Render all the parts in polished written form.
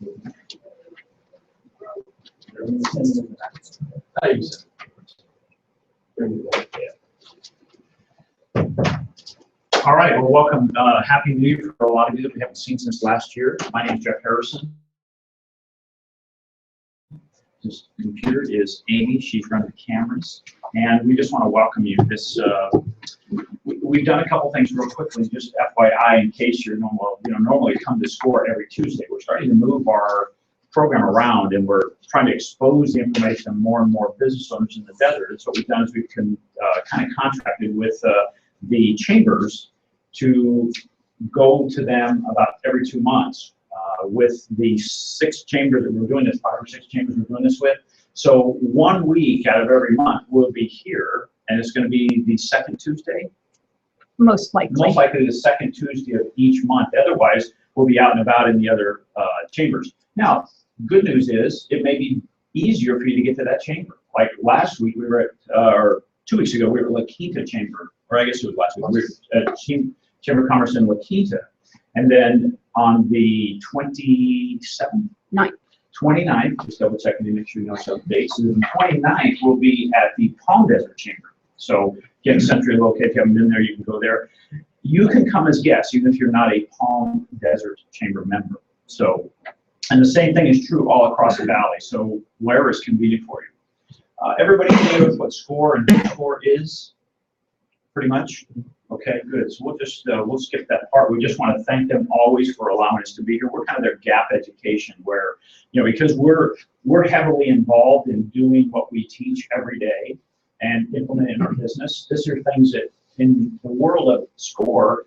All right, well, welcome. Happy New Year for a lot of you that we haven't seen since last year. My name is Jeff Harrison. This computer is Amy. She's running the cameras. And we just want to welcome you. We've done a couple things real quickly, just FYI, in case you're normally come to SCORE every Tuesday. We're starting to move our program around, and we're trying to expose the information to more and more business owners in the desert. And so what we've done is we've kind of contracted with the chambers to go to them about every 2 months with the 6 chambers that we're doing this, 5 or 6 chambers we're doing this with. So 1 week out of every month we'll be here, and it's going to be the second Tuesday. Most likely. Most likely the second Tuesday of each month. Otherwise, we'll be out and about in the other chambers. Now, good news is it may be easier for you to get to that chamber. Like last week, we were at, or 2 weeks ago, we were at La Quinta Chamber, or I guess it was last week. We were at Chamber of Commerce in La Quinta. And then on the 29th, just double checking to make sure you know some dates. And the 29th will be at the Palm Desert Chamber. So again, centrally located. If you haven't been there, you can go there. You can come as guests, even if you're not a Palm Desert Chamber member. So, and the same thing is true all across the valley. So wherever is convenient for you. Everybody familiar with what SCORE and SCORE is? Pretty much. Okay, good. So we'll just we'll skip that part. We just want to thank them always for allowing us to be here. We're kind of their gap education, where because we're heavily involved in doing what we teach every day and implement in our business. These are things that in the world of SCORE,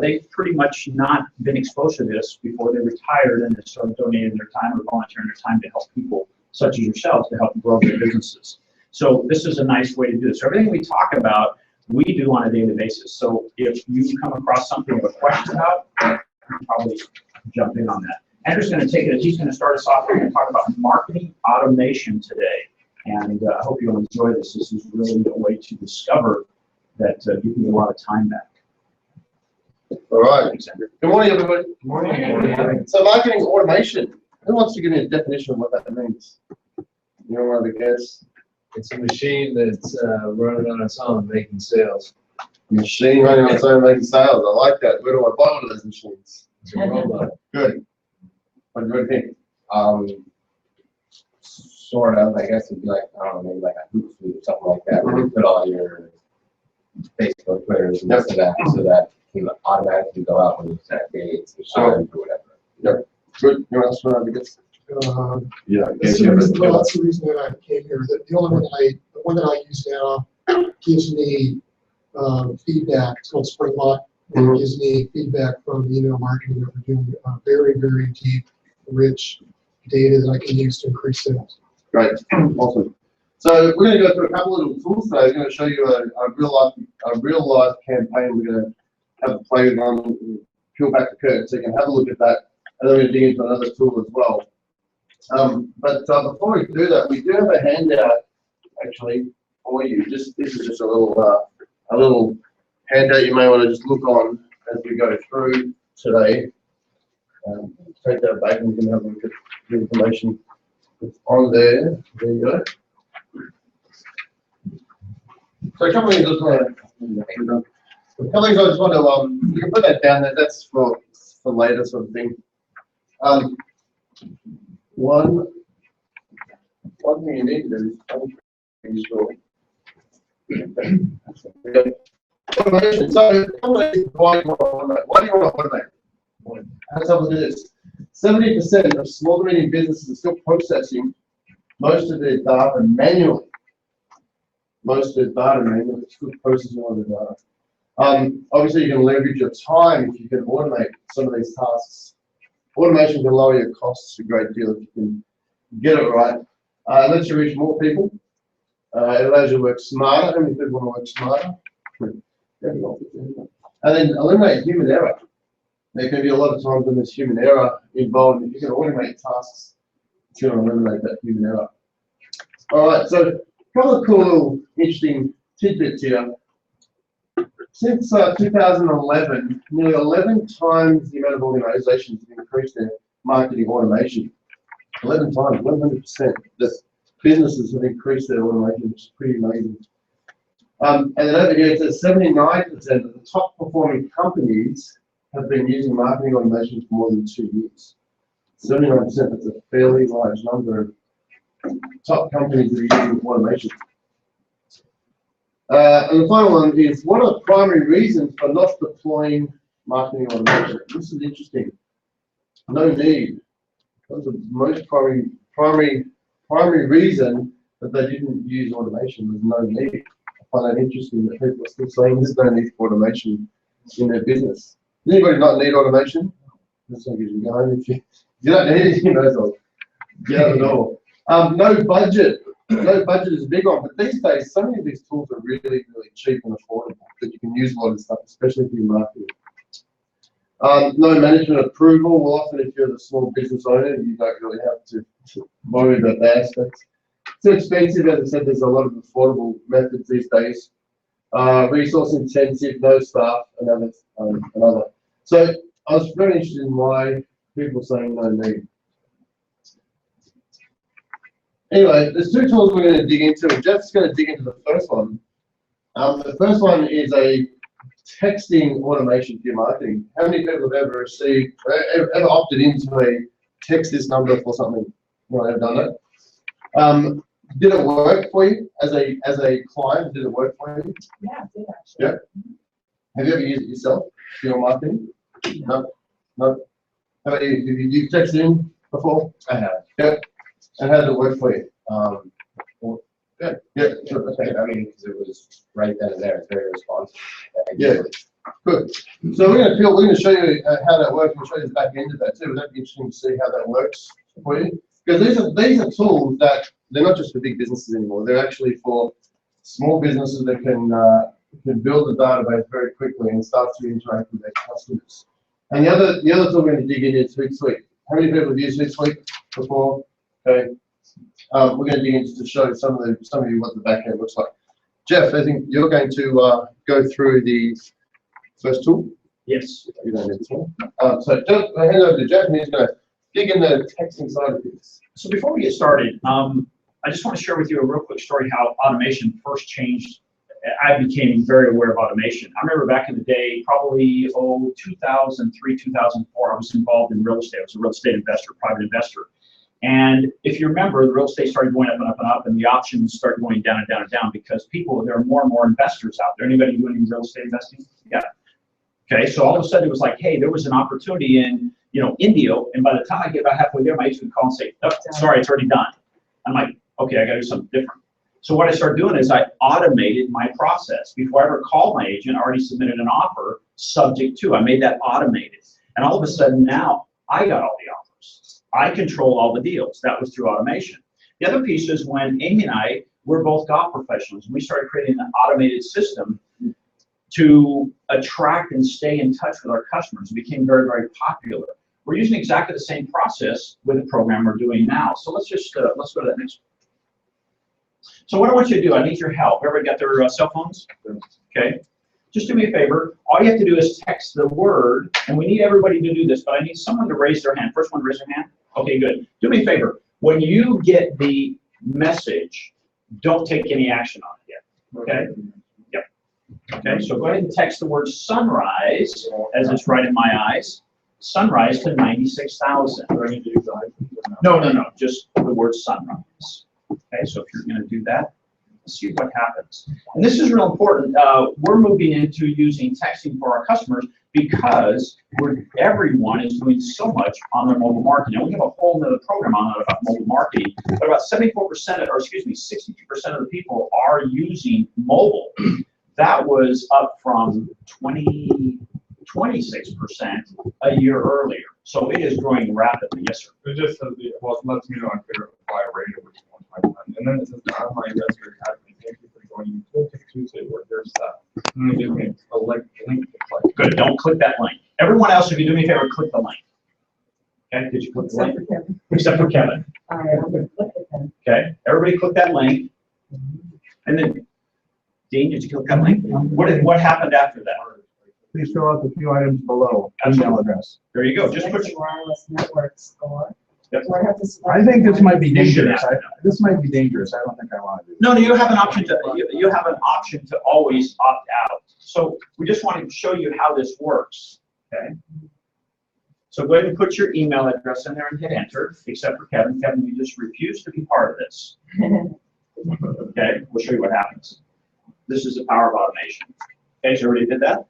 they've pretty much not been exposed to this before they retired, and they started donating their time or volunteering their time to help people such as yourselves to help grow their businesses. So this is a nice way to do this. So everything we talk about, we do on a daily basis. So if you come across something you have a question about, you can probably jump in on that. Andrew's going to take it. He's going to start us off. We're going to talk about marketing automation today. And I hope you'll enjoy this. This is really a way to discover that gives you a lot of time back. All right. Thanks, Andrew. Good morning, everybody. Good morning. Good morning. So marketing automation. Who wants to give me a definition of what that means? You don't want to guess? It's a machine that's running on its own, making sales. Machine running on its own making sales. I like that. Where do I buy one of those machines? It's a robot. Good. What do you think? Sort of, I guess it'd be like, I don't know, maybe like a Hootsuite or something like that, where you put all your Facebook, Twitters, and this and that, so that you automatically go out when you set dates or times or whatever. Yep. Good. You want to start with this? Yeah. That's the reason that I came here. The one that I use now gives me feedback. It's called Springbot. It gives me feedback from the email marketing that we're doing. Very, very deep, rich data that I can use to increase sales. Great. Awesome. So we're going to go through a couple of little tools today. I'm going to show you a real life campaign. We're going to have a play on, peel back the curtain so you can have a look at that, and then we're going to dig into another tool as well. But before we do that, we do have a handout actually for you. This is just a little handout you may want to just look on as we go through today. Take that back and we can have a look at the information that's on there. There you go. So a couple of things I just want to, you can put that down there. That's for later sort of thing. One thing you need to do is automation. So why do you want to automate? Why do you want to automate? Let's have a look at this. 70% of small to medium businesses are still processing most of their data manually. Still processing all the data. Obviously, you can leverage your time if you can automate some of these tasks. Automation can lower your costs a great deal if you can get it right. It lets you reach more people. It allows you to work smarter. How many people want to work smarter? And then eliminate human error. There can be a lot of times when there's human error involved. If you can automate tasks, it's going to eliminate that human error. All right, so a couple of cool little interesting tidbits here. Since 2011, nearly 11 times the amount of organizations have increased marketing automation. 11 times, 100%. This businesses have increased their automation, which is pretty amazing. And then over here it says 79% of the top performing companies have been using marketing automation for more than 2 years. 79%, that's a fairly large number of top companies that are using automation. And the final one is, what are the primary reasons for not deploying marketing automation? This is interesting. No need. That's the most primary reason that they didn't use automation was no need. I find that interesting that people are still saying there's no need for automation in their business. Does anybody not need automation? That's not good. If you don't need it, you may as well get out the door. No budget. No budget is a big one, but these days, so many of these tools are really, really cheap and affordable that you can use a lot of stuff, especially for your marketing. No management approval. Well, often if you're the small business owner, you don't really have to worry about that aspect. Too expensive, as I said, there's a lot of affordable methods these days. Resource intensive, no staff, another. So I was very interested in why people are saying no need. Anyway, there's 2 tools we're going to dig into. Jeff's going to dig into the first one. The first one is a texting automation for your marketing. How many people have ever received, ever opted into a text this number for something? Well, I've done it. Did it work for you as a client? Did it work for you? Yeah, it did actually. Yeah. Have you ever used it yourself for your marketing? No. No. How about you? Have you used texting before? I have. Yeah. And how did it work for you? Good. Yeah. Sure. Okay. I mean, because it was right then and there. It's very responsive. Yeah. Good. So we're going to show you how that works. We'll show you the back end of that too. That'd be interesting to see how that works for you. Because these are tools that they're not just for big businesses anymore. They're actually for small businesses that can build a database very quickly and start to interact with their customers. And the other tool we're going to dig in is Hootsuite. How many people have used Hootsuite before? Okay. We're going to dig into to show some of you what the back end looks like. Jeff, I think you're going to go through the first tool. Yes. You don't need this one. So Jeff, I hand over to Jeff, and he's going to dig in the texting side of things. So before we get started, I just want to share with you a real quick story how automation first changed. I became very aware of automation. I remember back in the day, probably 2003, 2004, I was involved in real estate. I was a real estate investor, private investor. And if you remember, the real estate started going up and up and up, and the options started going down and down and down because there are more and more investors out there. Anybody doing any real estate investing? Yeah. Okay, so all of a sudden it was like, hey, there was an opportunity in India, and by the time I get about halfway there, my agent would call and say, oh, sorry, it's already done. I'm like, okay, I got to do something different. So what I started doing is I automated my process. Before I ever called my agent, I already submitted an offer subject to. I made that automated. And all of a sudden now, I got all the offers. I control all the deals. That was through automation. The other piece is when Amy and I, we're both golf professionals, and we started creating an automated system to attract and stay in touch with our customers. It became very, very popular. We're using exactly the same process with the program we're doing now. So let's just, let's go to that next one. So what I want you to do, I need your help. Everybody got their cell phones? Okay. Just do me a favor. All you have to do is text the word, and we need everybody to do this, but I need someone to raise their hand. First one, raise their hand. Okay, good. Do me a favor. When you get the message, don't take any action on it yet. Okay? Yep. Okay, so go ahead and text the word sunrise, as it's right in my eyes. Sunrise to 96,000. No, just the word sunrise. Okay, so if you're going to do that, let's see what happens. And this is real important. We're moving into using texting for our customers because everyone is doing so much on their mobile marketing. And we have a whole other program on that about mobile marketing. But about 62% of the people are using mobile. That was up from 26% a year earlier. So it is growing rapidly. Yes, sir. It just says, well, it lets me know I could apply a rate of which one. And then it says the online investor academy. Thank you for joining Tuesday where there's that. And then it gives me a link to click. Good. Don't click that link. Everyone else, if you do me a favor, click the link. Okay. Did you click the link? Except for Kevin. All right, I'm going to click it then. Okay. Everybody click that link. And then, Dean, did you click that link? What happened after that? please fill out the few items below. Email address. There you go. Just put, Select wireless network score. Yep. Do I have to select? I think this might be You should dangerous. have. This might be dangerous. I don't think I want to do this. no, you have an option to, you have an option to always opt out. So we just want to show you how this works, okay? So go ahead and put your email address in there and hit enter, except for Kevin. Kevin, you just refuse to be part of this. Okay, we'll show you what happens. This is the power of automation. Okay, so everybody did that?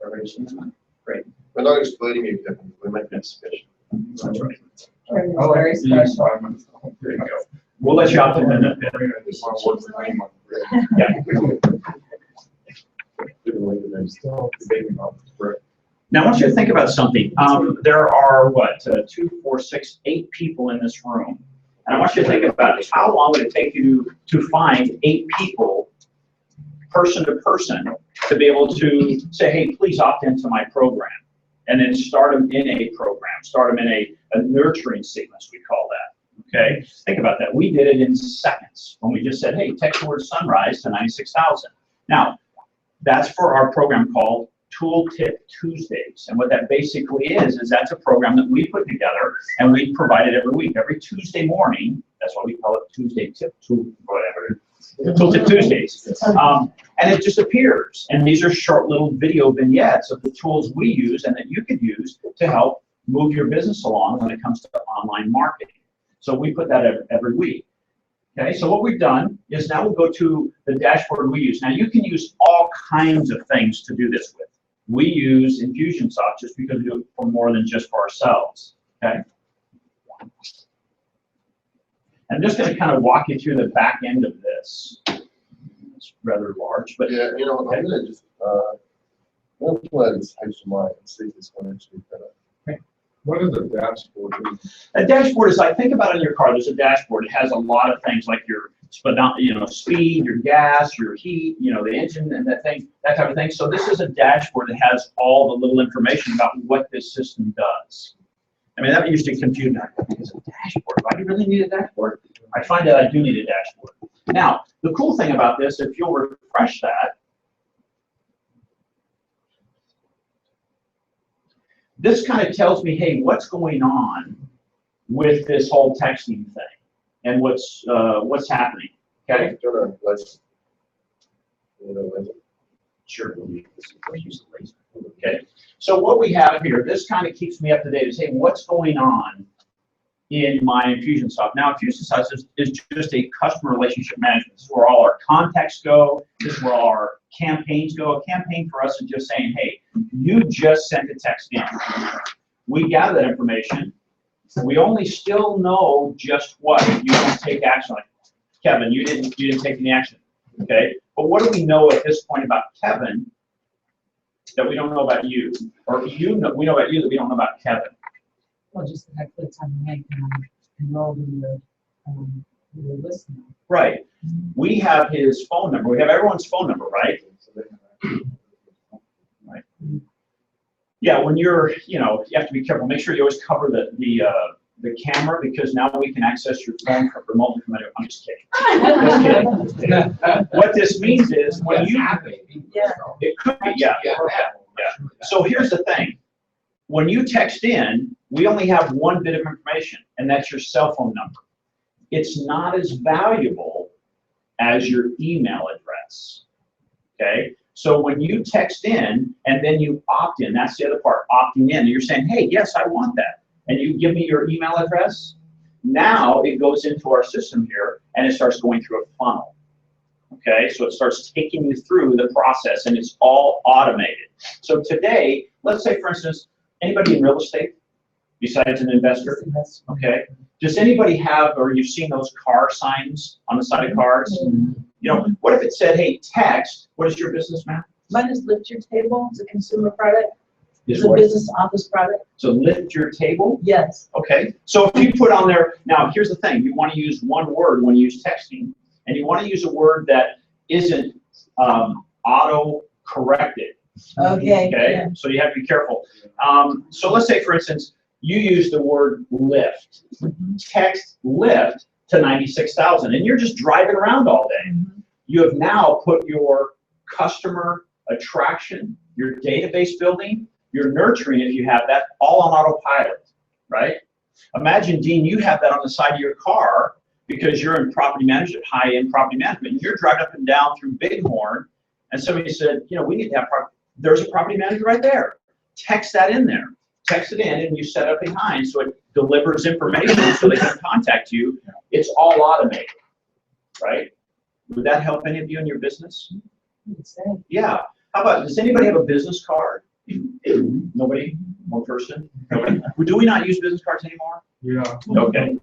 Everybody seen that? Great. We're not excluding you, Kevin, we're making it special. That's right. Karen I is like very these special. 5 minutes. There you go. We'll let you opt in. I just want to work with anyone. Still debating about this, right? Now, I want you to think about something. There are, what, 2, 4, 6, 8 people in this room. And I want you to think about it. How long would it take you to find 8 people, person to person, to be able to say, hey, please opt into my program? And then start them in a program, start them in a nurturing sequence, we call that. Okay? Think about that. We did it in seconds when we just said, hey, text the word sunrise to 96,000. Now, that's for our program called Tooltip Tuesdays. And what that basically is that's a program that we put together and we provide it every week. Every Tuesday morning, that's why we call it Tuesday Tip, whatever. Tooltip Tuesdays. And it just appears. And these are short little video vignettes of the tools we use and that you could use to help move your business along when it comes to online marketing. So we put that every week. Okay, so what we've done is now we'll go to the dashboard we use. Now you can use all kinds of things to do this with. We use Infusionsoft just because we do it for more than just for ourselves. Okay. I'm just going to kind of walk you through the back end of this. It's rather large, but Yeah, you know, what, I'm gonna just, I'm gonna pull out this HMI and see if this one actually better. What is a dashboard? a dashboard is like, think about it in your car. There's a dashboard. It has a lot of things like your speed, your gas, your heat, the engine and that type of thing. So this is a dashboard that has all the little information about what this system does. I mean, that used to confuse me. It's a dashboard. Do I really need a dashboard? I find that I do need a dashboard. Now, the cool thing about this, if you'll refresh that, this kind of tells me, hey, what's going on with this whole texting thing and what's happening. Okay? Sure. Okay. So what we have here, this kind of keeps me up to date. Is, hey, what's going on in my Infusionsoft? Now, Infusionsoft is just a customer relationship management. This is where all our contacts go. This is where all our campaigns go. A campaign for us is just saying, hey, you just sent a text in. We gather that information. We only still know just what you don't take action. Like Kevin, you didn't take any action. Okay. But what do we know at this point about Kevin that we don't know about you? Or we know about you that we don't know about Kevin? Well, just that I clicked on the link and I enrolled in your list now. Right. We have his phone number. We have everyone's phone number, right? Right. Yeah, when you have to be careful. Make sure you always cover the camera because now we can access your phone remotely from anywhere. I'm just kidding. Just kidding. What this means is when you it could be, yeah. So here's the thing. When you text in, we only have one bit of information, and that's your cell phone number. It's not as valuable as your email address. Okay? So when you text in and then you opt in, that's the other part, opting in. You're saying, hey, yes, I want that. And you give me your email address. Now it goes into our system here and it starts going through a funnel. Okay, so it starts taking you through the process and it's all automated. So today, let's say for instance, anybody in real estate besides an investor? Okay. Does anybody have, or you've seen those car signs on the side of cars? What if it said, hey, text, what is your business, ma'am? Mine is Lift Your Table. It's a consumer product. Is It's a what? business office product. So lift your table? Yes. Okay. So if you put on there, now here's the thing, you want to use one word when you use texting, and you want to use a word that isn't auto-corrected. Okay. Okay, Yeah. so you have to be careful. So let's say, for instance, you use the word lift. Text lift to 96,000, and you're just driving around all day. You have now put your customer attraction, your database building, your nurturing, if you have that, all on autopilot, right? Imagine, Dean, you have that on the side of your car because you're in property management, high-end property management, and you're driving up and down through Bighorn, and somebody said, you know, we need to have there's a property manager right there. Text that in there. Text it in, and you set up behind so it delivers information so they can contact you. It's all automated, right? Would that help any of you in your business? Yeah. How about, does anybody have a business card? Nobody? One person? Nobody? Do we not use business cards anymore? Yeah. Okay.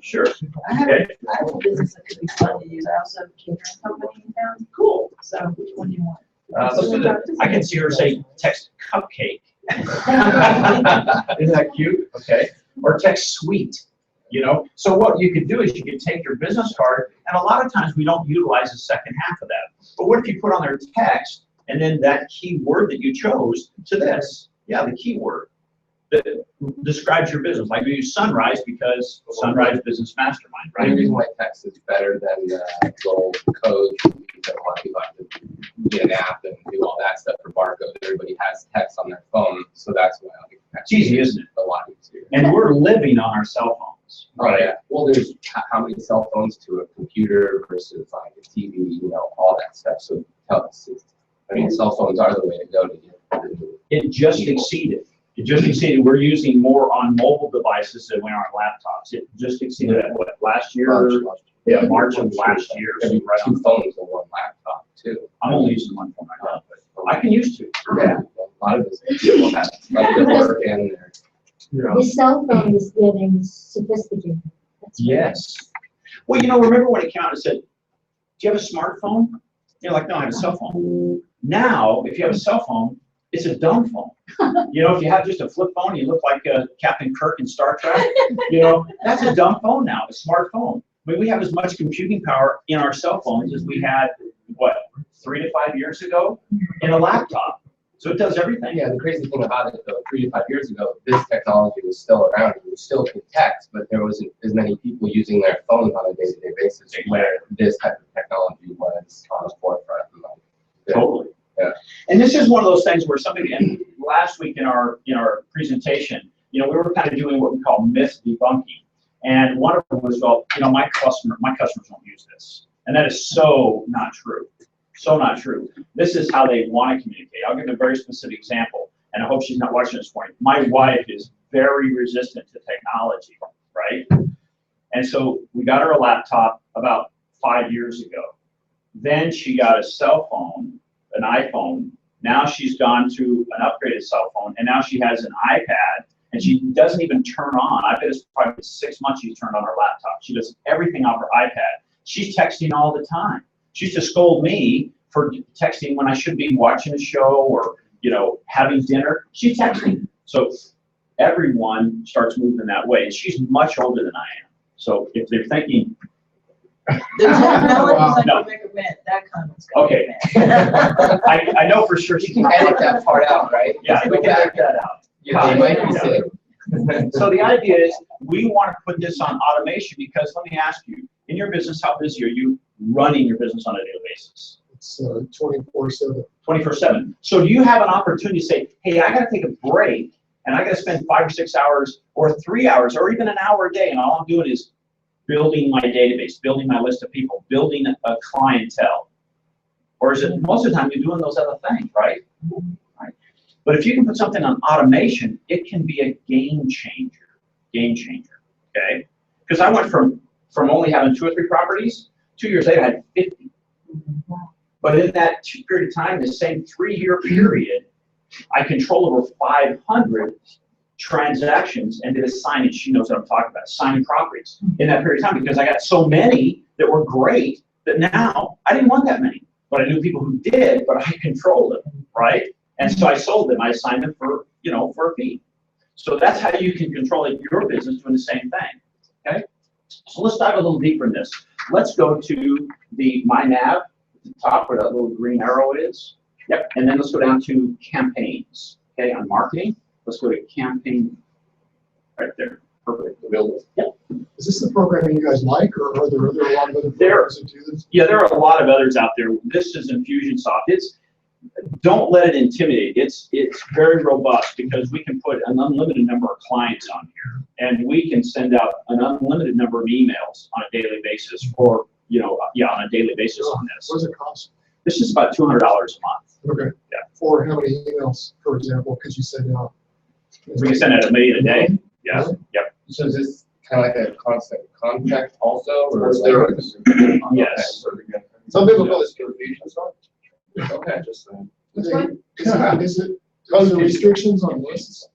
Sure. I have, Okay. I have a business that could be fun to use. I also have a catering company in town. Cool. So which one do you want? Let's do that. I can see her say text cupcake. Isn't that cute? Okay. Or text sweet. You know, so what you could do is you could take your business card, and a lot of times we don't utilize the second half of that. But what if you put on their text and then that key word that you chose to this? Yeah, the keyword that describes your business. Like we use Sunrise because Sunrise Business Mastermind, The only right? reason why text is better than the old code, because a lot of people have to get an app and do all that stuff for barcode. Everybody has text on their phone, so that's why I think text It's easy, isn't it? a lot easier. And we're living on our cell phones, Oh, right? yeah. Well, there's how many cell phones to a computer versus like a TV, you know, all that stuff. So tell us, I mean, cell phones are the way to go to get. It just exceeded. It just exceeded. We're using more on mobile devices than we are on laptops. It just exceeded that, what, last year? Yeah, March of last year. So Every right two on. phones and one laptop too. I'm only using one phone right now, but I can use two. Yeah, a lot of this people have like the work and their. The cell phone is getting sophisticated. That's right. Yes. Well, you know, remember when it came out and said, do you have a smartphone? You're like, no, I have a cell phone. Now, if you have a cell phone, it's a dumb phone. You know, if you have just a flip phone, you look like Captain Kirk in Star Trek. You know, that's a dumb phone now, a smartphone. I mean, we have as much computing power in our cell phones as we had, what, 3 to 5 years ago in a laptop. So it does everything. Yeah, the crazy thing about it though, 3 to 5 years ago, this technology was still around. You still could text, but there wasn't as many people using their phones on a day-to-day basis where this type of technology was on the forefront. Totally. Yeah. And this is one of those things where somebody, and last week in our presentation, you know, we were kind of doing what we call myth debunking. And one of them was, well, you know, my customers don't use this. And that is so not true. So not true. This is how they want to communicate. I'll give a very specific example, and I hope she's not watching this morning. My wife is very resistant to technology, right? And so we got her a laptop about 5 years ago. Then she got a cell phone, an iPhone. Now she's gone to an upgraded cell phone, and now she has an iPad, and she doesn't even turn on. I bet it's probably 6 months she's turned on her laptop. She does everything off her iPad. She's texting all the time. She used to scold me for texting when I should be watching a show or, you know, having dinner. She's texting. So everyone starts moving that way. And she's much older than I am. So if they're thinking, The technologies No. I can recommend, that comment's Okay. I know for sure You she can edit that part out, right? Yeah, we Go can back. edit that out. Yeah, they might be Yeah. saying. So the idea is we want to put this on automation because let me ask you, in your business, how busy are you running your business on a daily basis? It's 24/7. 24/7. So do you have an opportunity to say, hey, I got to take a break and I got to spend 5 or 6 hours or 3 hours or even an hour a day, and all I'm doing is building my database, building my list of people, building a clientele? Or is it most of the time you're doing those other things, right? Right. But if you can put something on automation, it can be a game changer, okay? Because I went from only having 2 or 3 properties, 2 years later I had 50. But in that period of time, the same 3-year period, I controlled over 500 transactions and did a signage. She knows what I'm talking about, signing properties in that period of time because I got so many that were great that now I didn't want that many. But I knew people who did, but I controlled them, right? And so I sold them. I assigned them for, you know, for a fee. So that's how you can control your business doing the same thing, okay? So let's dive a little deeper in this. Let's go to my nav at the top where that little green arrow is. Yep, and then let's go down to campaigns, okay, on marketing. Let's go to campaign right there. Perfect, available. Yep. Is this the program you guys like, or are there a lot of other There- programs that do this? Yeah, there are a lot of others out there. This is Infusionsoft. don't let it intimidate. It's very robust because we can put an unlimited number of clients on here, and we can send out an unlimited number of emails on a daily basis, or on a daily basis on this. What does it cost? This is about $200 a month. Okay. Yeah. For how many emails, for example, could you send out? We can send out 1 million a day. Yeah. Really? Yep. So is this kind of like a constant contact also, or? Or steroids. Yes. Some people call this confusion stuff. Okay. Just saying. Which one? Is it, are there restrictions on lists?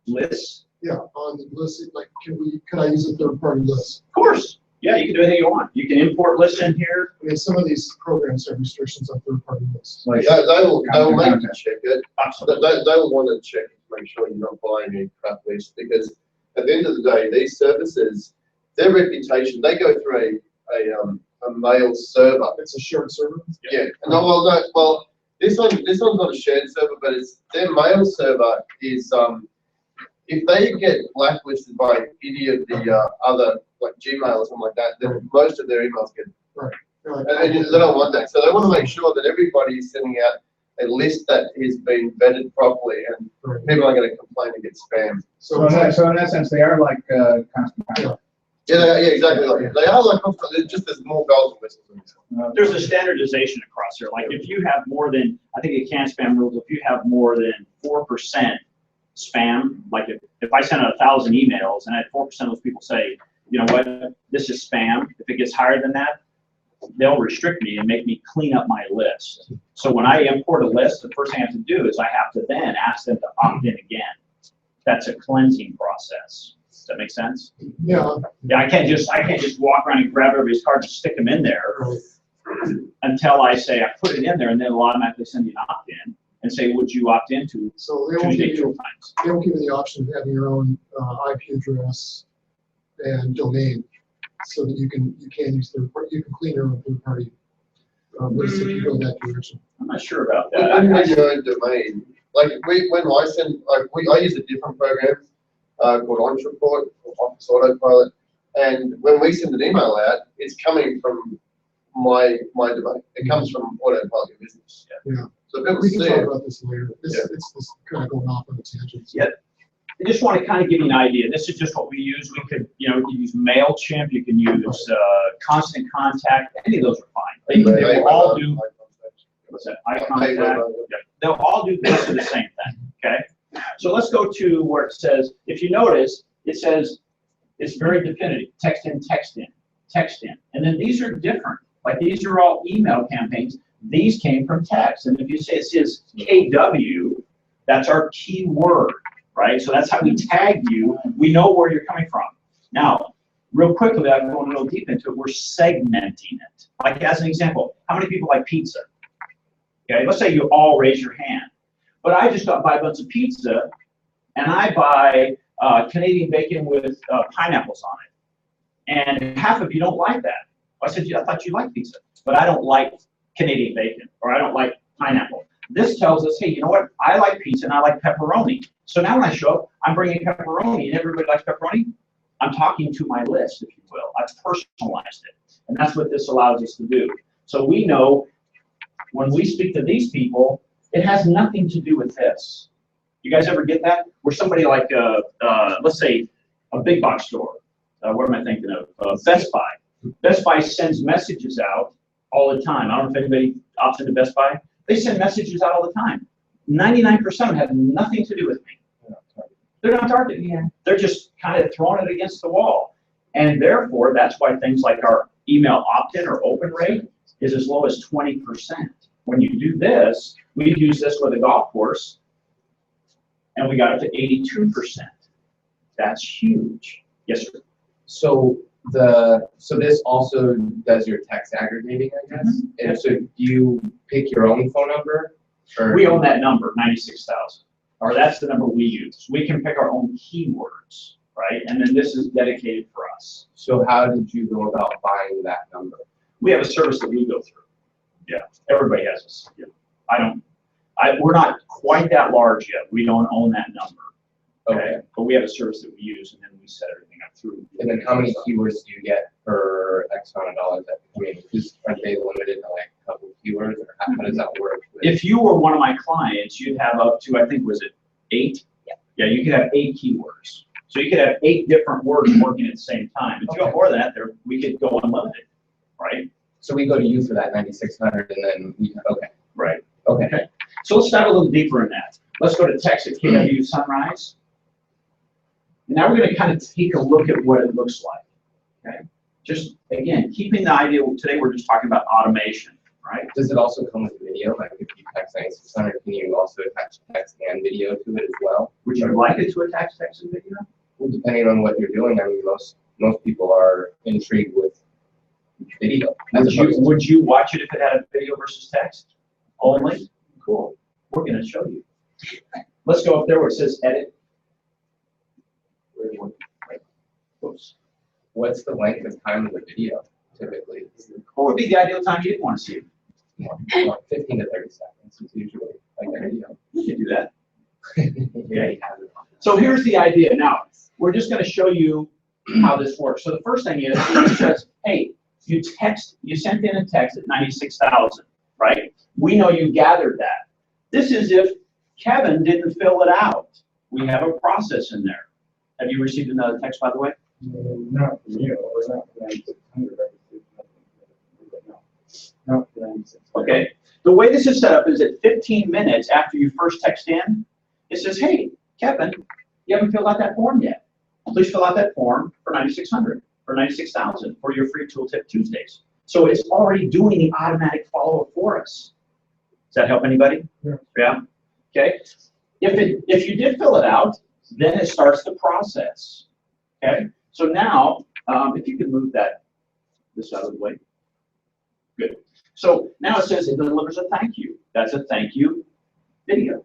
Lists. Yeah, on the list, like, could I use a third-party list? Of course. Yeah, you can do anything you want. You can import lists in here. I mean, some of these programs have restrictions on third-party lists. Like, They will make you check it. Absolutely. They will want to check to make sure you're not buying any crap list, because at the end of the day, these services, their reputation, they go through a mail server. It's a shared server? Yeah. Well, this one's not a shared server, but it's their mail server is if they get blacklisted by any of the other, like Gmail or something like that, then most of their emails get. Right. And they don't want that, so they want to make sure that everybody is sending out a list that is being vetted properly, and people aren't going to complain and get spammed. so in that sense, they are like constant contact. Yeah, exactly. They are like, just there's more bells and whistles. There's a standardization across here. Like if you have more than, I think it can spam rules, if you have more than 4% spam, like if I send out 1,000 emails and I had 4% of those people say, you know what, this is spam. If it gets higher than that, they'll restrict me and make me clean up my list. So when I import a list, the first thing I have to do is I have to then ask them to opt in again. That's a cleansing process. Does that make sense? Yeah. Yeah, I can't just walk around and grab everybody's card and stick them in there until I say I put it in there, and then it'll automatically send you an opt-in and say, would you opt into So they won't Tuesday give you, fuel times? they won't give you the option of having your own IP address and domain, so that you can use you can clean your own third-party list if you go that direction. I'm not sure about When that. you have your own domain, like when I send, I use a different program called Launch Report or Office Autopilot, and when we send an email out, it's coming from my domain. It comes from Autopilot Your Business. Yeah. So people We can see talk it. about this later. It's this kind of going off on a tangent. Yeah. I just want to kind of give you an idea. This is just what we use. We could, you can use MailChimp, you can use Constant Contact. Any of those are fine. They will all do, what's that, eye contact? Yeah. They'll all do basically the same thing, okay? So let's go to where it says, if you notice, it says, it's very definitive, text in, text in, text in. And then these are different. Like these are all email campaigns. These came from text. And if you say it says KW, that's our keyword, right? So that's how we tag you. We know where you're coming from. Now, real quickly, I'm going a little deep into it. We're segmenting it. Like as an example, how many people like pizza? Okay, let's say you all raise your hand. But I just got to buy a bunch of pizza, and I buy Canadian bacon with pineapples on it. And half of you don't like that. I said, I thought you liked pizza, but I don't like Canadian bacon, or I don't like pineapple. This tells us, hey, you know what? I like pizza and I like pepperoni. So now when I show up, I'm bringing pepperoni, and everybody likes pepperoni. I'm talking to my list, if you will. I've personalized it. And that's what this allows us to do. So we know when we speak to these people, it has nothing to do with this. You guys ever get that? Where somebody like, let's say, a big box store. What am I thinking of? Best Buy. Best Buy sends messages out all the time. I don't know if anybody opts into Best Buy. They send messages out all the time. 99% of them have nothing to do with me. They're not targeted. Yeah. They're just kind of throwing it against the wall. And therefore, that's why things like our email opt-in or open rate is as low as 20%. When you do this, we use this with a golf course, and we got it to 82%. That's huge. Yes, sir. So this also does your text aggregating, I guess. And so do you pick your own phone number? Or We own that number, 96,000. Or that's the number we use. We can pick our own keywords, right? And then this is dedicated for us. So how did you go about buying that number? We have a service that we go through. Yeah, everybody has this. Yeah. We're not quite that large yet. We don't own that number. Okay, but we have a service that we use, and then we set everything up through. And then how many keywords do you get per X amount of dollars? I mean, are they limited to like a couple of keywords, or how does that work? If you were one of my clients, you'd have up to, I think, was it 8? Yeah, you could have 8 keywords. So you could have 8 different words working at the same time. If you have more than that, we could go unlimited, right? So we go to you for that 9,600, and then we, okay. Right. Okay. So let's dive a little deeper in that. Let's go to text at KW Sunrise. And now we're going to kind of take a look at what it looks like. Okay. Just again, keeping the idea. Today we're just talking about automation, right? Does it also come with video? Like if you text 9,600, can you also attach text and video to it as well? Would you like it to attach text and video? Well, depending on what you're doing, I mean, most people are intrigued with video. Would you watch it if it had a video versus text only? Cool. We're going to show you. Let's go up there where it says edit. Oops. What's the length of time of the video typically? What would be the ideal time you'd want to see it? Well, 15 to 30 seconds is usually like a video. We can do that. Yeah. So here's the idea. Now, we're just going to show you how this works. So the first thing is, it says, hey, you sent in a text at 96,000, right? We know you gathered that. This is if Kevin didn't fill it out. We have a process in there. Have you received another text, by the way? Not from you, or not for 9,600. Not for 9,600. Okay. The way this is set up is at 15 minutes after you first text in, it says, hey, Kevin, you haven't filled out that form yet. Please fill out that form for 9,600 or 96,000 for your free tooltip Tuesdays. So it's already doing the automatic follow-up for us. Does that help anybody? Yeah. Okay. If you did fill it out, then it starts the process. Okay. So now, if you can move this out of the way. Good. So now it says it delivers a thank you. That's a thank you video.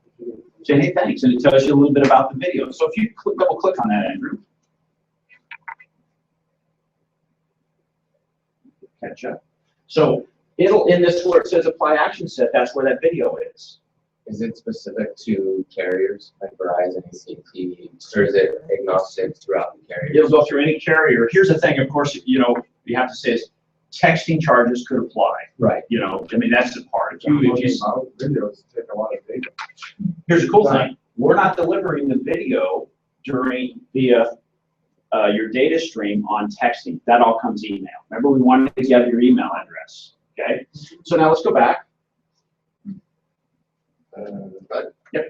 Say, hey, thanks, and it tells you a little bit about the video. So if you double click on that, Andrew. Catch up. So it'll, in this where it says apply action set, that's where that video is. Is it specific to carriers like Verizon, AT&T, or is it agnostic throughout the carriers? It'll go through any carrier. Here's the thing, of course, you have to say is texting charges could apply. Right. I mean, that's the part. Videos take a lot of data. Here's the cool thing. We're not delivering the video via your data stream on texting. That all comes email. Remember, we wanted to get your email address. Okay. So now let's go back. Yep.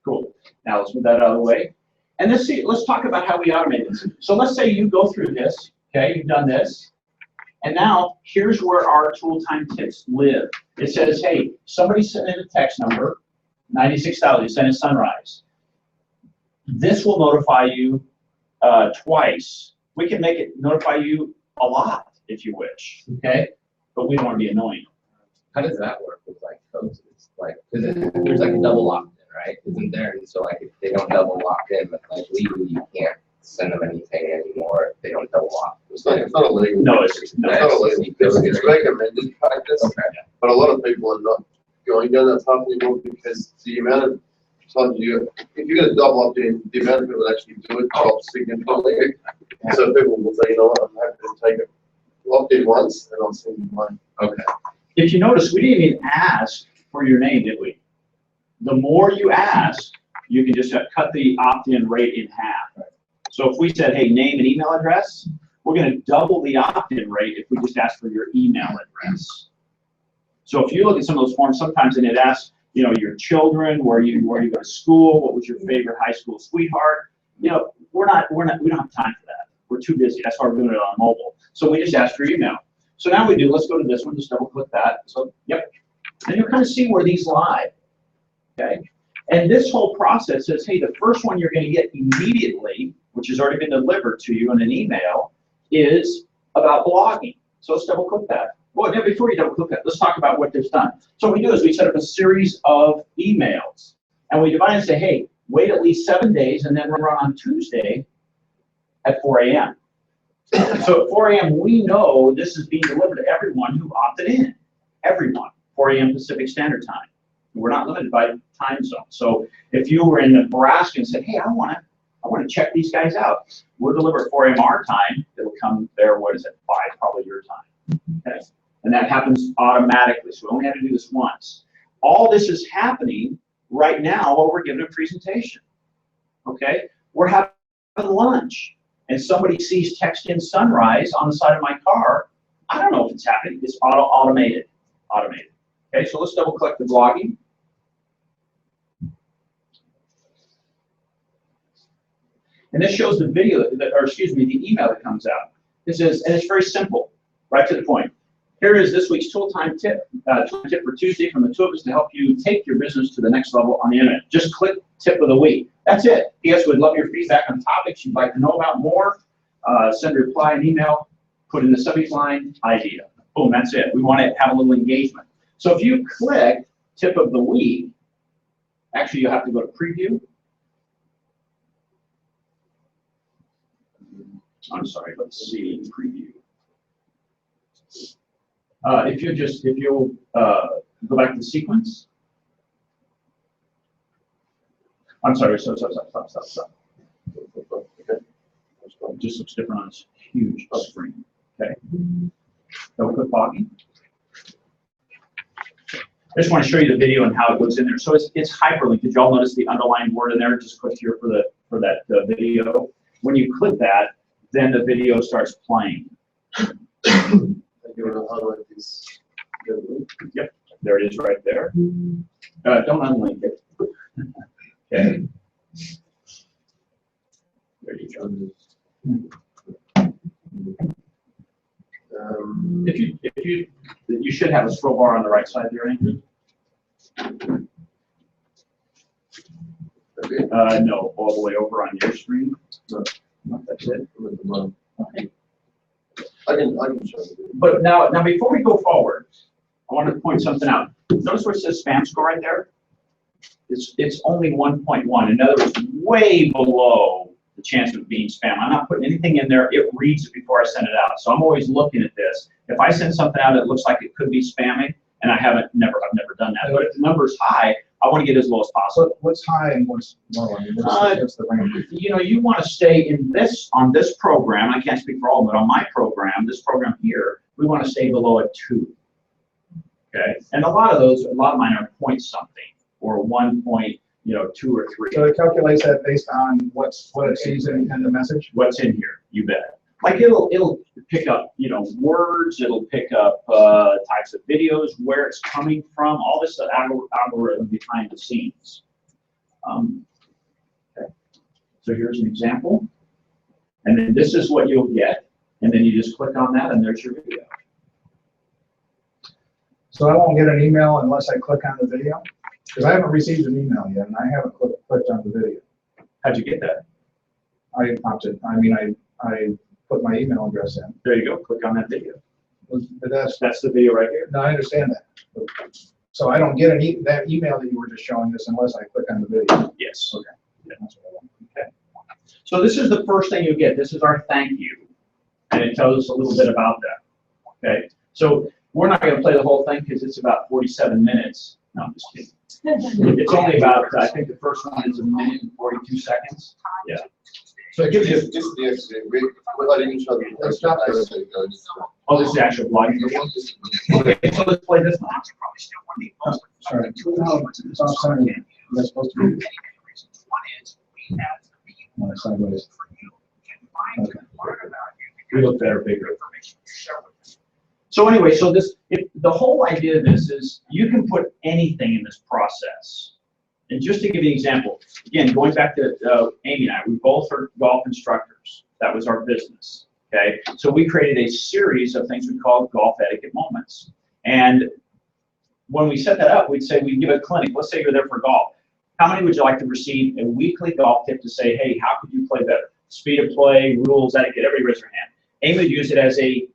Cool. Now let's move that out of the way. And let's talk about how we automate this. So let's say you go through this. Okay, you've done this. And now here's where our tool time tips live. It says, hey, somebody sent in a text number, 96,000, sent in Sunrise. This will notify you twice. We can make it notify you a lot if you wish. Okay, but we don't want to be annoying. How does that work with like codes? It's like, because there's like a double opt-in, right? Isn't there? And so like if they don't double opt in, but like legally you can't send them anything anymore if they don't double opt. It's not illegal. No, it's not illegal. It's recommended practice, Okay. but a lot of people are not going down that path anymore because the amount of times if you're going to double opt in, the amount of people that actually do it drops significantly. So people will say, you know what, I'm happy to take it opt in once and I'll send you money. Okay. If you notice, we didn't even ask for your name, did we? The more you ask, you can just cut the opt-in rate in half. So if we said, hey, name and email address, we're going to double the opt-in rate if we just ask for your email address. So if you look at some of those forms, sometimes and it asks, your children, where you go to school, what was your favorite high school sweetheart? We don't have time for that. We're too busy. That's why we're doing it on mobile. So we just ask for your email. So now we do, let's go to this one, just double click that. So, yep. And you'll kind of see where these lie. Okay. And this whole process says, hey, the first one you're going to get immediately, which has already been delivered to you in an email, is about blogging. So let's double click that. Well, now before you double click that, let's talk about what they've done. So what we do is we set up a series of emails and we divide and say, hey, wait at least 7 days and then run on Tuesday at 4 a.m. So at 4 a.m., we know this is being delivered to everyone who opted in. Everyone, 4 a.m. Pacific Standard Time. We're not limited by time zone. So if you were in Nebraska and said, hey, I want to I want to check these guys out. We'll deliver at 4 a.m. our time. It'll come there, what is it, 5, probably your time. Okay? And that happens automatically, so we only have to do this once. All this is happening right now while we're giving a presentation. Okay? We're having lunch, and somebody sees text in sunrise on the side of my car. I don't know if it's happening. It's automated. Okay, so let's double click the blogging. And this shows the video, or excuse me, the email that comes out. This is, and it's very simple, right to the point. Here is this week's tool-time tip, tip for Tuesday from the two of us to help you take your business to the next level on the internet. Just click tip of the week. That's it. P.S. We'd love your feedback on topics you'd like to know about more. Send a reply, an email, put in the subject line, idea. Boom, that's it. We want to have a little engagement. So if you click tip of the week, actually you have to go to preview. I'm sorry, let's see, preview. If you'll go back to the sequence. I'm sorry, stop. Okay. It just looks different on this huge screen. Okay. Double click blogging. I just want to show you the video and how it goes in there. So it's hyperlinked. Did y'all notice the underlined word in there? Just click here for that video. When you click that, then the video starts playing. Yep, there it is right there. Don't unlink it. Okay. There you go. If you should have a scroll bar on the right side there, Andrew. No, all the way over on your screen. No, that's it. Okay. I can show you. But now before we go forward, I want to point something out. Notice where it says spam score right there? It's only 1.1. In other words, way below the chance of being spam. I'm not putting anything in there. It reads it before I send it out. So I'm always looking at this. If I send something out that looks like it could be spamming, and I've never done that. But if the number is high, I want to get as low as possible. What's high and what's low? I mean, what's the range? You know, you want to stay on this program. I can't speak for all, but on my program, this program here, we want to stay below a 2. Okay, and a lot of mine are point something or 1.2 or 3. So it calculates that based on what it sees in the message? What's in here, you bet. Like it'll pick up, words, it'll pick up types of videos, where it's coming from, all this algorithm behind the scenes. Okay. So here's an example. And then this is what you'll get. And then you just click on that and there's your video. So I won't get an email unless I click on the video? Because I haven't received an email yet and I haven't clicked on the video. How'd you get that? I put my email address in. There you go, click on that video. But that's the video right here. No, I understand that. So I don't get that email that you were just showing us unless I click on the video. Yes. Okay. Yeah, that's what I want. Okay. So this is the first thing you get. This is our thank you. And it tells us a little bit about that. Okay. So we're not going to play the whole thing because it's about 47 minutes. No, I'm just kidding. It's only about, I think the first one is 1 minute and 42 seconds. Yeah. So it gives you. This is the extra. We're letting each other. Let's stop this. Oh, this is the actual blogging video. Okay, so let's play this one. Oh, sorry. No, it's on Sunday. That's supposed to be. Oh, sideways. Okay. We look better, bigger. So anyway, so the whole idea of this is you can put anything in this process. And just to give you an example, again, going back to Amy and I, we both are golf instructors. That was our business. Okay, so we created a series of things we call golf etiquette moments. And when we set that up, we'd say we'd give a clinic. Let's say you're there for golf. How many would you like to receive a weekly golf tip to say, hey, how could you play better? Speed of play, rules, etiquette, everybody raise their hand. Amy would use it as a